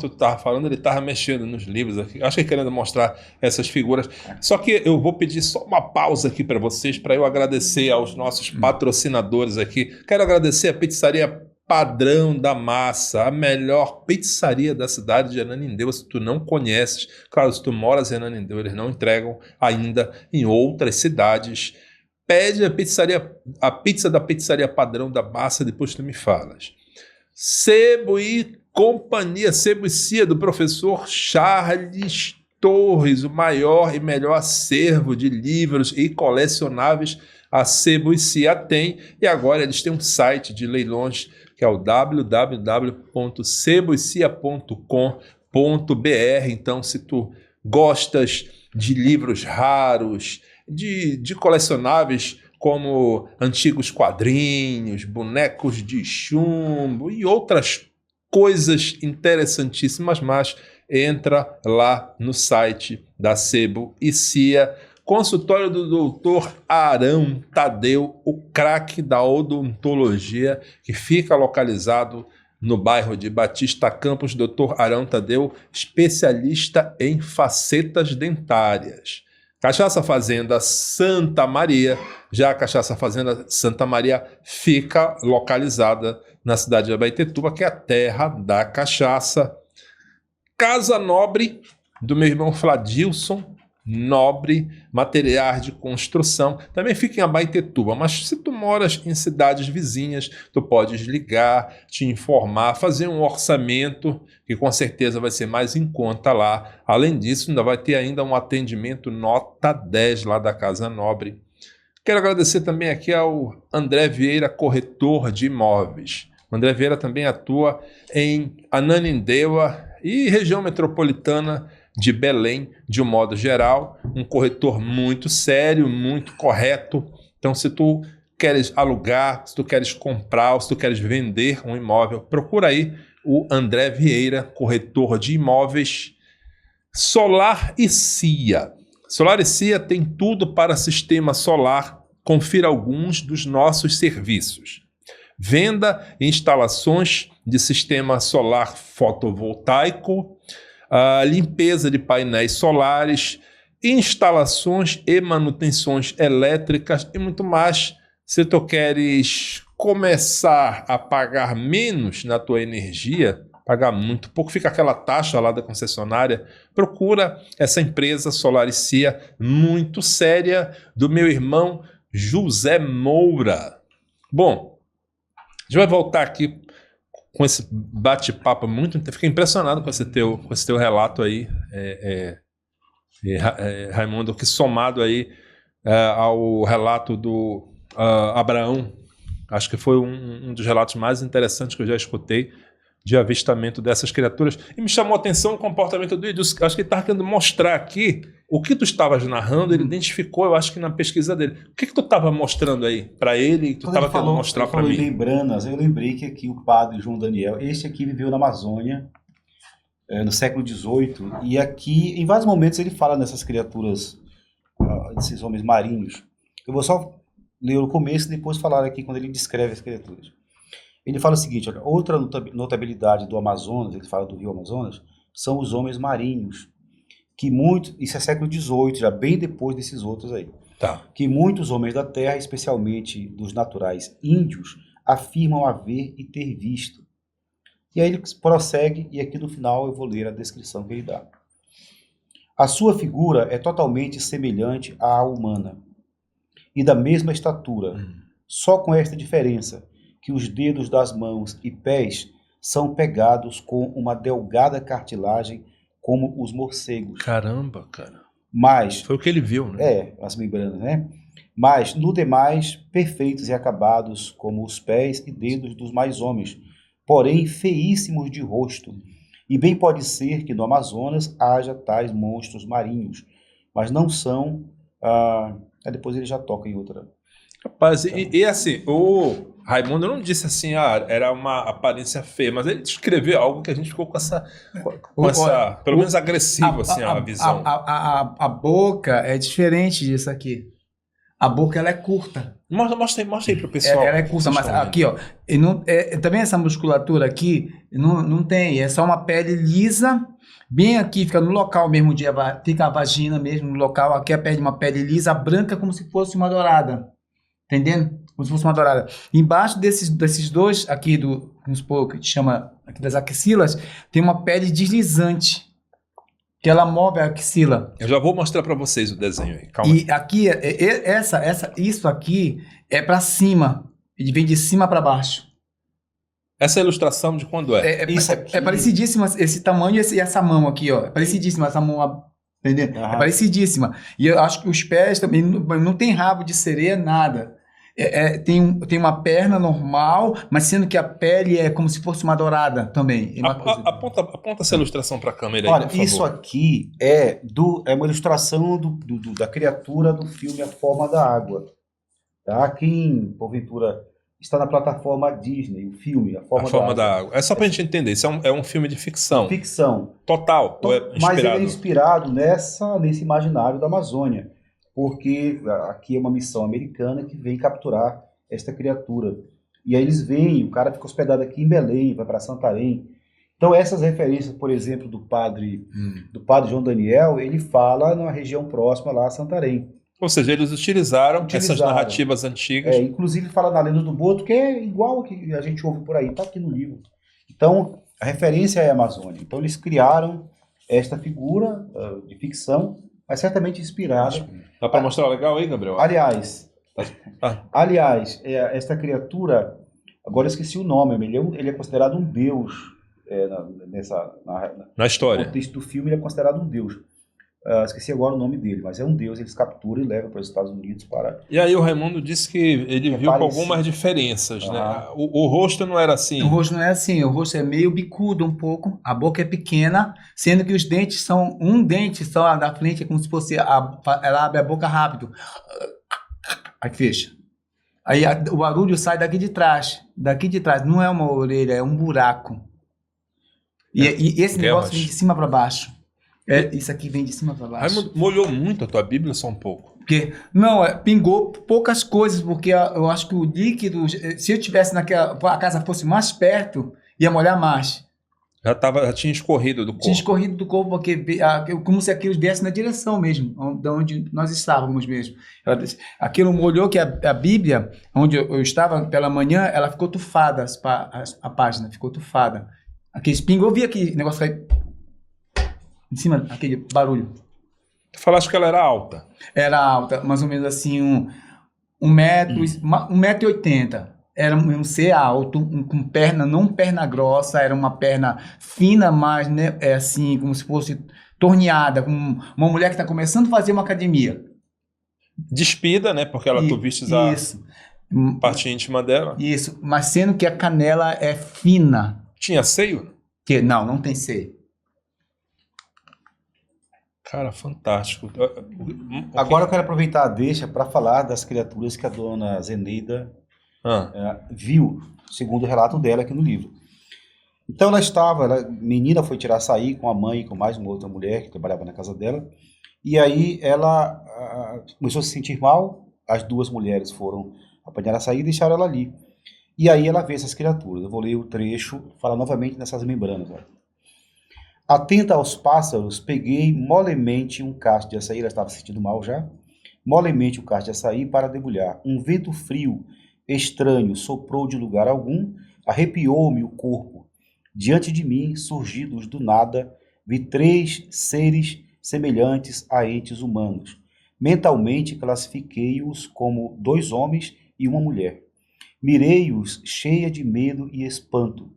eu estava falando, ele estava mexendo nos livros aqui. Acho que ele querendo mostrar essas figuras. Só que eu vou pedir só uma pausa aqui para vocês, para eu agradecer aos nossos patrocinadores aqui. Quero agradecer a Pizzaria Padrão da Massa, a melhor pizzaria da cidade de Ananindeua. Se tu não conheces, claro, se tu moras em Ananindeua, eles não entregam ainda em outras cidades. Pede a pizza da Pizzaria Padrão da Massa, depois tu me falas. Sebo e Companhia, Sebo e Cia, do professor Charles Torres, o maior e melhor acervo de livros e colecionáveis a Sebo e Cia tem. E agora eles têm um site de leilões que é o www.seboecia.com.br. Então, se tu gostas de livros raros, de colecionáveis, como antigos quadrinhos, bonecos de chumbo e outras coisas interessantíssimas, mas entra lá no site da Sebo e Cia. Consultório do Dr. Arão Tadeu, o craque da odontologia, que fica localizado no bairro de Batista Campos. Dr. Arão Tadeu, especialista em facetas dentárias. Cachaça Fazenda Santa Maria. Já a Cachaça Fazenda Santa Maria fica localizada na cidade de Abaetetuba, que é a terra da cachaça. Casa Nobre, do meu irmão Fladilson Nobre, materiais de construção, também fica em Abaetetuba, mas se tu moras em cidades vizinhas, tu podes ligar, te informar, fazer um orçamento, que com certeza vai ser mais em conta lá. Além disso, ainda vai ter ainda um atendimento nota 10 lá da Casa Nobre. Quero agradecer também aqui ao André Vieira, corretor de imóveis. O André Vieira também atua em Ananindeua e região metropolitana de Belém, de um modo geral, um corretor muito sério, muito correto. Então, se tu queres alugar, se tu queres comprar, ou se tu queres vender um imóvel, procura aí o André Vieira, corretor de imóveis. Solar e Cia. Solar e Cia tem tudo para sistema solar. Confira alguns dos nossos serviços. Venda e instalações de sistema solar fotovoltaico, a limpeza de painéis solares, instalações e manutenções elétricas e muito mais. Se tu queres começar a pagar menos na tua energia, pagar muito pouco, fica aquela taxa lá da concessionária, procura essa empresa Solar e Cia, muito séria, do meu irmão José Moura. Bom, a gente vai voltar aqui com esse bate-papo muito... Fiquei impressionado com esse teu relato aí, Raimundo, que somado aí ao relato do Abraão, acho que foi um dos relatos mais interessantes que eu já escutei de avistamento dessas criaturas. E me chamou a atenção o comportamento do Edilson. Acho que ele estava querendo mostrar aqui o que tu estavas narrando, ele identificou, eu acho que na pesquisa dele. O que tu estava mostrando aí para ele e tu estava querendo mostrar para mim? Eu lembrei que aqui o padre João Daniel, este aqui viveu na Amazônia no século XVIII, e aqui, em vários momentos, ele fala nessas criaturas, desses homens marinhos. Eu vou só ler o começo e depois falar aqui quando ele descreve as criaturas. Ele fala o seguinte, olha, outra notabilidade do Amazonas, ele fala do rio Amazonas, são os homens marinhos, que isso é século XVIII, já bem depois desses outros aí, tá. Que muitos homens da terra, especialmente dos naturais índios, afirmam haver e ter visto. E aí ele prossegue, e aqui no final eu vou ler a descrição que ele dá. A sua figura é totalmente semelhante à humana, e da mesma estatura, só com esta diferença, que os dedos das mãos e pés são pegados com uma delgada cartilagem como os morcegos. Caramba, cara. Mas foi o que ele viu, né? As membranas, né? Mas, no demais, perfeitos e acabados como os pés e dedos dos mais homens, porém feíssimos de rosto. E bem pode ser que no Amazonas haja tais monstros marinhos, mas não são... depois ele já toca em outra... Rapaz, e assim, o Raimundo não disse assim, era uma aparência feia, mas ele descreveu algo que a gente ficou com essa pelo menos agressivo, assim, a visão. A boca é diferente disso aqui. A boca ela é curta. Mostra aí pro pessoal. Ela é curta, Vocês mas estão aqui, ó, e não, também essa musculatura aqui não tem, é só uma pele lisa, bem aqui, fica no local mesmo, fica a vagina mesmo no local, aqui a pele uma pele lisa, branca, como se fosse uma dourada, entendendo? Como se fosse uma dourada. Embaixo desses dois aqui, vamos supor, que a gente chama aqui das axilas, tem uma pele deslizante, que ela move a axila. Eu já vou mostrar para vocês o desenho aí. Calma. E aqui, isso aqui é para cima. Ele vem de cima para baixo. Essa ilustração de quando é? Isso aqui. É parecidíssima esse tamanho e essa mão aqui, ó. É parecidíssima essa mão, entendeu? É parecidíssima. E eu acho que os pés também não tem rabo de sereia, nada. Tem uma perna normal, mas sendo que a pele é como se fosse uma dourada também. Aponta essa ilustração para a câmera aí, Olha, por favor. isso aqui é uma ilustração da criatura do filme A Forma da Água. Tá? Quem, porventura, está na plataforma Disney, o filme A Forma da Água. É só para a gente entender, isso é um filme de ficção. Ficção. Total, ou é Mas ele é inspirado? inspirado nesse imaginário da Amazônia. Porque aqui é uma missão americana que vem capturar esta criatura. E aí eles vêm, o cara fica hospedado aqui em Belém, vai para Santarém. Então essas referências, por exemplo, do padre João Daniel, ele fala numa região próxima lá a Santarém. Ou seja, eles utilizaram essas narrativas antigas. Inclusive fala na Lenda do Boto, que é igual ao que a gente ouve por aí, está aqui no livro. Então, a referência é a Amazônia. Então eles criaram esta figura de ficção, mas certamente inspirada. Dá para mostrar legal aí, Gabriel? Aliás, esta criatura, agora eu esqueci o nome, ele é considerado um deus na história. No contexto do filme, ele é considerado um deus. Esqueci agora o nome dele, mas é um deus, eles capturam e levam para os Estados Unidos para... E aí o Raimundo disse que ele viu com algumas diferenças, né? O rosto não era assim. O rosto não é assim, o rosto é meio bicudo um pouco, a boca é pequena, sendo que os dentes são, um dente só da frente, é como se fosse, ela abre a boca rápido, aí fecha. Aí o barulho sai daqui de trás, não é uma orelha, é um buraco. E esse negócio vem de cima para baixo. Isso aqui vem de cima para baixo. Raimundo, molhou muito a tua Bíblia só um pouco? Porque, não, pingou poucas coisas, porque eu acho que o líquido, se eu tivesse a casa fosse mais perto, ia molhar mais. Já tinha escorrido do corpo. Tinha escorrido do corpo, porque como se aquilo viesse na direção mesmo, de onde nós estávamos mesmo. Aquilo molhou que a Bíblia, onde eu estava pela manhã, ela ficou tufada, a página ficou tufada. Aquele pingou, eu vi aquele negócio aí, em cima, aquele barulho. Tu falaste que ela era alta. Era alta, mais ou menos assim, 1,80 m. Era um ser alto, com perna, não perna grossa, era uma perna fina, mas né, assim, como se fosse torneada, com uma mulher que está começando a fazer uma academia. Despida, né? Porque tu vistes a parte íntima dela. Isso, mas sendo que a canela é fina. Tinha seio? Não tem seio. Cara, fantástico. Agora eu quero aproveitar a deixa para falar das criaturas que a dona Zeneida viu, segundo o relato dela aqui no livro. Então menina, foi tirar açaí com a mãe e com mais uma outra mulher que trabalhava na casa dela, e aí ela começou a se sentir mal, as duas mulheres foram apanhar açaí e deixaram ela ali. E aí ela vê essas criaturas. Eu vou ler o trecho, fala novamente nessas membranas. Atenta aos pássaros, peguei molemente um cacho de açaí, ela estava se sentindo mal já, molemente um cacho de açaí para debulhar. Um vento frio, estranho, soprou de lugar algum, arrepiou-me o corpo. Diante de mim, surgidos do nada, vi 3 seres semelhantes a entes humanos. Mentalmente classifiquei-os como 2 homens e uma mulher. Mirei-os cheia de medo e espanto.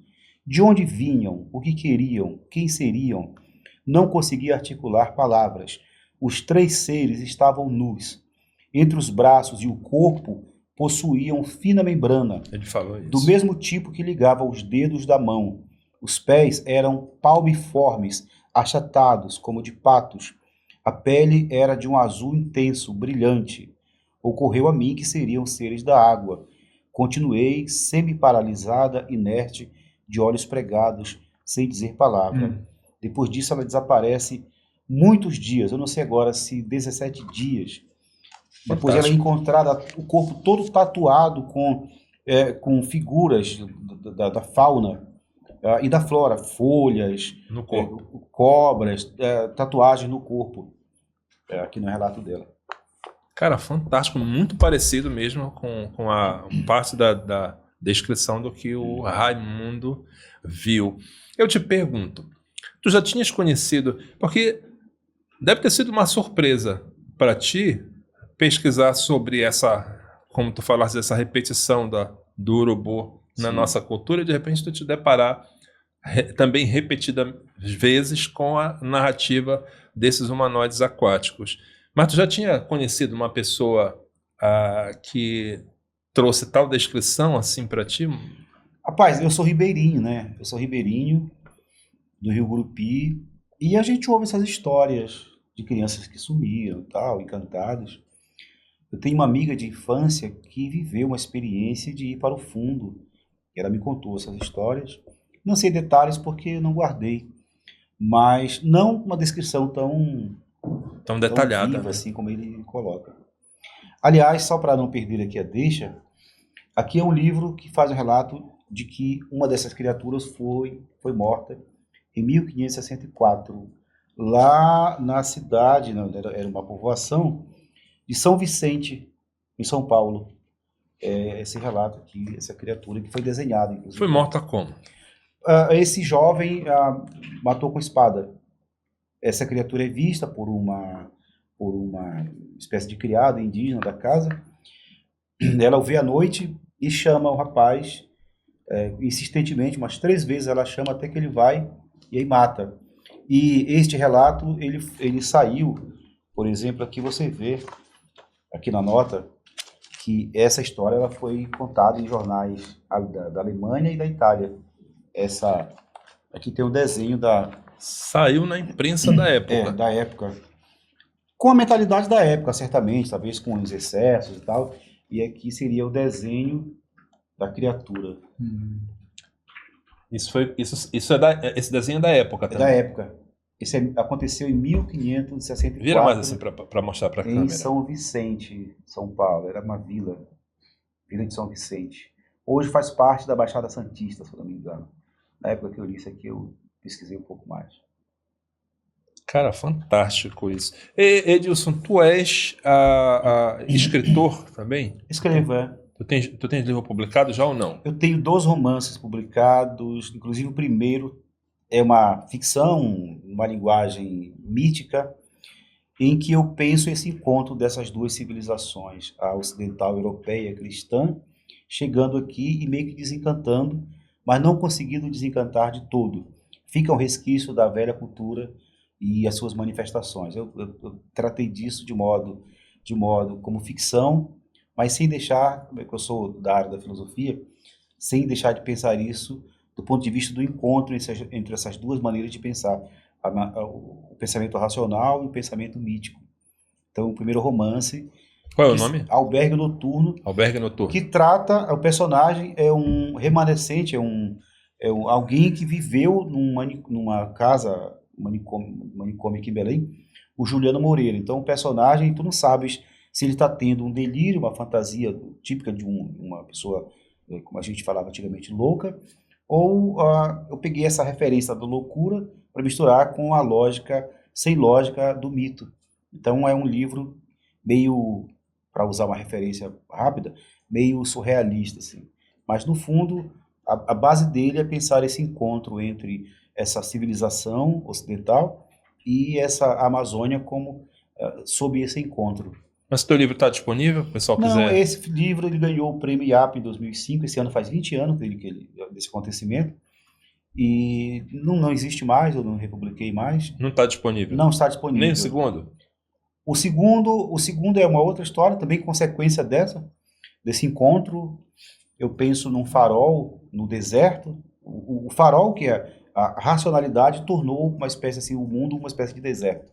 De onde vinham? O que queriam? Quem seriam? Não conseguia articular palavras. Os 3 seres estavam nus. Entre os braços e o corpo possuíam fina membrana, Ele falou isso. do mesmo tipo que ligava os dedos da mão. Os pés eram palmiformes, achatados, como de patos. A pele era de um azul intenso, brilhante. Ocorreu a mim que seriam seres da água. Continuei, semi-paralisada, inerte, de olhos pregados, sem dizer palavra. Depois disso ela desaparece muitos dias, eu não sei agora se 17 dias. Depois ela é Fantástico. encontrada, o corpo todo tatuado com figuras da fauna e da flora, folhas, No corpo. cobras, tatuagem no corpo, aqui no relato dela. Cara, fantástico, muito parecido mesmo com a parte da descrição do que o Raimundo viu. Eu te pergunto, tu já tinhas conhecido, porque deve ter sido uma surpresa para ti pesquisar sobre essa, como tu falaste, essa repetição do urubu na Sim. nossa cultura, e de repente tu te deparar também repetidas vezes com a narrativa desses humanoides aquáticos. Mas tu já tinha conhecido uma pessoa que trouxe tal descrição assim para ti? Rapaz, eu sou ribeirinho, né? Eu sou ribeirinho do Rio Gurupi e a gente ouve essas histórias de crianças que sumiram e tal, encantadas. Eu tenho uma amiga de infância que viveu uma experiência de ir para o fundo. Ela me contou essas histórias. Não sei detalhes porque eu não guardei, mas não uma descrição Tão tão detalhada, viva né? assim como ele coloca. Aliás, só para não perder aqui a deixa, aqui é um livro que faz o relato de que uma dessas criaturas foi morta em 1564, lá na cidade, não, era uma povoação de São Vicente, em São Paulo. É esse relato aqui, essa criatura que foi desenhada, inclusive. Foi morta como? Esse jovem matou com espada. Essa criatura é vista por uma espécie de criada indígena da casa. Ela o vê à noite e chama o rapaz, insistentemente, umas 3 vezes ela chama até que ele vai e aí mata. E este relato, ele saiu, por exemplo, aqui você vê, aqui na nota, que essa história ela foi contada em jornais da Alemanha e da Itália. Aqui tem um desenho Saiu na imprensa da época. da época, com a mentalidade da época, certamente, talvez com os excessos e tal. E aqui seria o desenho da criatura. Esse desenho é da época É também. da época. Aconteceu em 1564. Vira mais assim para mostrar para a em câmera. São Vicente, São Paulo. Era uma vila de São Vicente. Hoje faz parte da Baixada Santista, se eu não me engano. Na época que eu li isso aqui, eu pesquisei um pouco mais. Cara, fantástico isso. Edilson, tu és escritor também? Escrevo, Tu tens livro publicado já ou não? Eu tenho 2 romances publicados, inclusive o primeiro é uma ficção, uma linguagem mítica, em que eu penso esse encontro dessas 2 civilizações, a ocidental europeia e a cristã, chegando aqui e meio que desencantando, mas não conseguindo desencantar de todo. Fica um resquício da velha cultura e as suas manifestações. Eu tratei disso de modo como ficção, mas sem deixar, como é que eu sou da área da filosofia, sem deixar de pensar isso do ponto de vista do encontro entre essas 2 maneiras de pensar, o pensamento racional e o pensamento mítico. Então, o primeiro romance, Qual é o nome? Albergue Noturno, Albergue Noturno. que trata, o personagem é um remanescente, alguém que viveu numa casa, manicômio aqui em Belém, o Juliano Moreira. Então, o personagem, tu não sabes se ele está tendo um delírio, uma fantasia típica de uma pessoa, como a gente falava antigamente, louca, ou eu peguei essa referência da loucura para misturar com a lógica, sem lógica, do mito. Então, é um livro meio, para usar uma referência rápida, meio surrealista, assim. Mas, no fundo, a base dele é pensar esse encontro entre essa civilização ocidental e essa Amazônia como sob esse encontro. Mas o teu livro está disponível, o pessoal Não, quiser? esse livro ele ganhou o prêmio IAP em 2005, esse ano faz 20 anos desse acontecimento, e não existe mais, eu não republiquei mais, Não está disponível? não está disponível. Nem o segundo? O segundo é uma outra história, também consequência desse encontro. Eu penso num farol no deserto, o farol que é a racionalidade tornou uma espécie assim, o mundo uma espécie de deserto.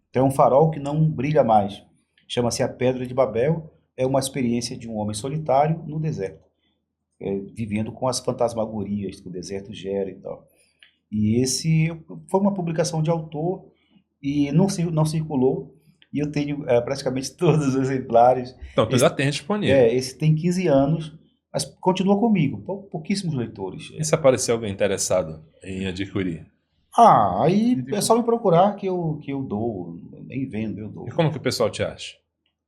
Então é um farol que não brilha mais. Chama-se a Pedra de Babel, é uma experiência de um homem solitário no deserto, vivendo com as fantasmagorias que o deserto gera e tal. E esse foi uma publicação de autor e não circulou, e eu tenho praticamente todos os exemplares. Então, tu Esse- já tem disponível. Esse tem 15 anos, mas continua comigo, pouquíssimos leitores. E se aparecer alguém interessado em adquirir? Aí é só me procurar que eu dou, eu nem vendo, eu dou. E como que o pessoal te acha?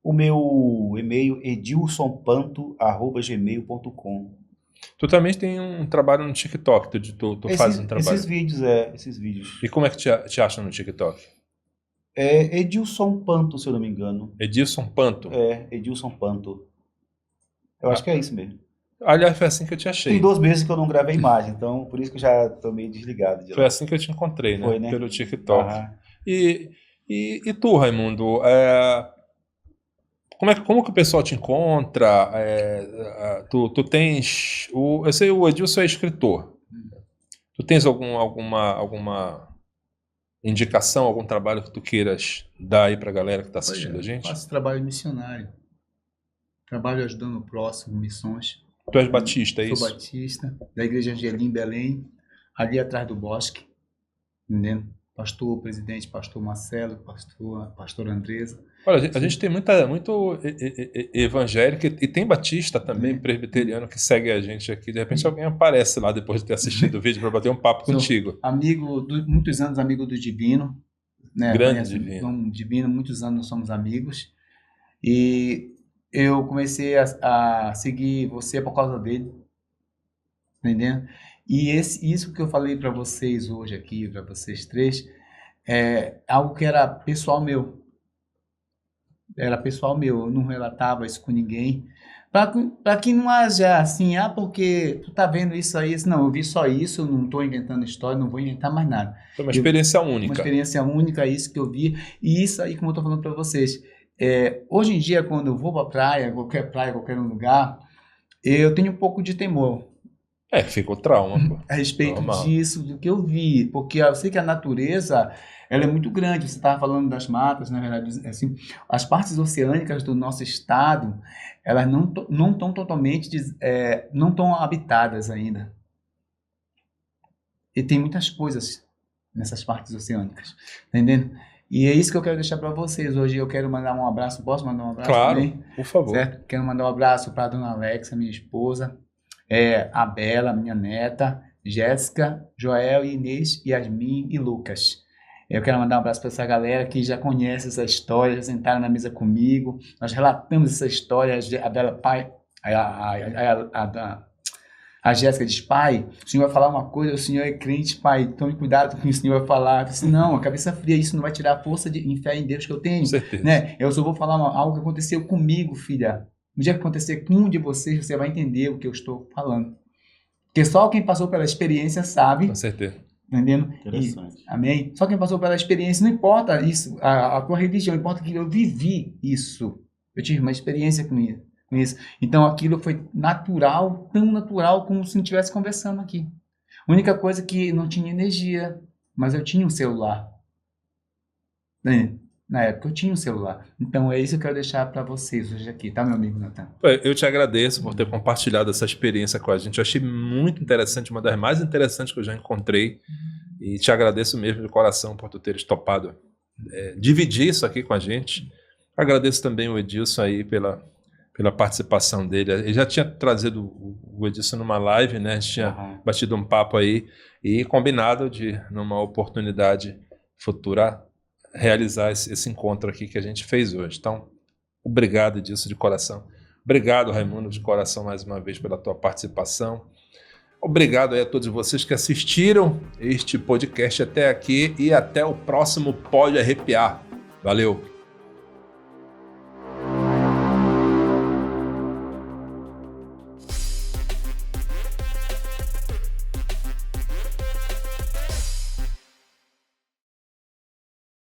O meu e-mail é edilsonpanto@gmail.com. Tu também tem um trabalho no TikTok, tu faz um trabalho. Esses vídeos. E como é que te acha no TikTok? É Edilson Panto, se eu não me engano. Edilson Panto. Edilson Panto. Eu acho que é isso mesmo. Aliás, foi assim que eu te achei. Tem 2 meses que eu não gravei imagem, então por isso que eu já tô meio desligado de Foi lá. assim que eu te encontrei, né? Foi, né? Pelo TikTok. Aham. E tu, Raimundo? Como que o pessoal te encontra? Tu tens... eu sei, o Edilson é escritor. Tu tens alguma indicação, algum trabalho que tu queiras dar aí pra galera que tá assistindo a gente? Faço trabalho missionário. Trabalho ajudando o próximo, missões. Tu és batista, é Sou isso? batista, da Igreja Angelim, em Belém, ali atrás do bosque, entendendo? Pastor, presidente, pastor Marcelo, pastor Andresa. Olha, a gente tem muito evangélico e tem batista também, presbiteriano, que segue a gente aqui. De repente alguém aparece lá depois de ter assistido o vídeo para bater um papo Sou contigo. Muitos anos amigo do Divino, né? Grande Conheço Divino. um Divino, muitos anos nós somos amigos. E eu comecei a seguir você por causa dele, entendendo? E isso que eu falei para vocês hoje aqui, para vocês três, é algo que era pessoal meu. Era pessoal meu, eu não relatava isso com ninguém. Para que não haja assim, porque tu tá vendo isso aí, não, eu vi só isso, eu não estou inventando história, não vou inventar mais nada. Foi uma experiência Uma única. experiência única, isso que eu vi. E isso aí, como eu estou falando para vocês, hoje em dia, quando eu vou para praia, qualquer lugar, eu tenho um pouco de temor Ficou trauma, pô. a respeito Normal. disso, do que eu vi, porque eu sei que a natureza, ela é muito grande. Você estava falando das matas, na verdade, assim, as partes oceânicas do nosso estado, elas não estão totalmente, não estão habitadas ainda. E tem muitas coisas nessas partes oceânicas, entendendo? E é isso que eu quero deixar para vocês. Hoje eu quero mandar um abraço, posso mandar um abraço Claro, também? por favor. Certo? Quero mandar um abraço para a dona Alexa, minha esposa, a Bela, minha neta, Jéssica, Joel, Inês, Yasmin e Lucas. Eu quero mandar um abraço para essa galera que já conhece essa história, já sentaram na mesa comigo. Nós relatamos essa história. A Bela, pai, a Jéssica diz: pai, o senhor vai falar uma coisa, o senhor é crente, pai, tome cuidado com o que o senhor vai falar. Eu disse: não, a cabeça fria, isso não vai tirar a força de fé em Deus que eu tenho. Com certeza. Né? Eu só vou falar algo que aconteceu comigo, filha. No dia que acontecer com um de vocês, você vai entender o que eu estou falando. Porque só quem passou pela experiência sabe, Com certeza. entendendo? Interessante. Amém? Só quem passou pela experiência, não importa isso, a tua religião, importa que eu vivi isso. Eu tive uma experiência com isso. Então aquilo foi natural, tão natural como se não estivesse conversando aqui. A única coisa que não tinha energia, mas eu tinha um celular. Né? Na época eu tinha um celular. Então é isso que eu quero deixar para vocês hoje aqui, tá, meu amigo Natan? Eu te agradeço por ter compartilhado essa experiência com a gente. Eu achei muito interessante, uma das mais interessantes que eu já encontrei. E te agradeço mesmo de coração por tu teres topado dividir isso aqui com a gente. Agradeço também o Edilson aí pela participação dele. Ele já tinha trazido o Edilson numa live, né? A gente tinha batido um papo aí e combinado de, numa oportunidade futura, realizar esse encontro aqui que a gente fez hoje. Então, obrigado, Edilson, de coração. Obrigado, Raimundo, de coração, mais uma vez, pela tua participação. Obrigado aí a todos vocês que assistiram este podcast até aqui e até o próximo Pode Arrepiar. Valeu!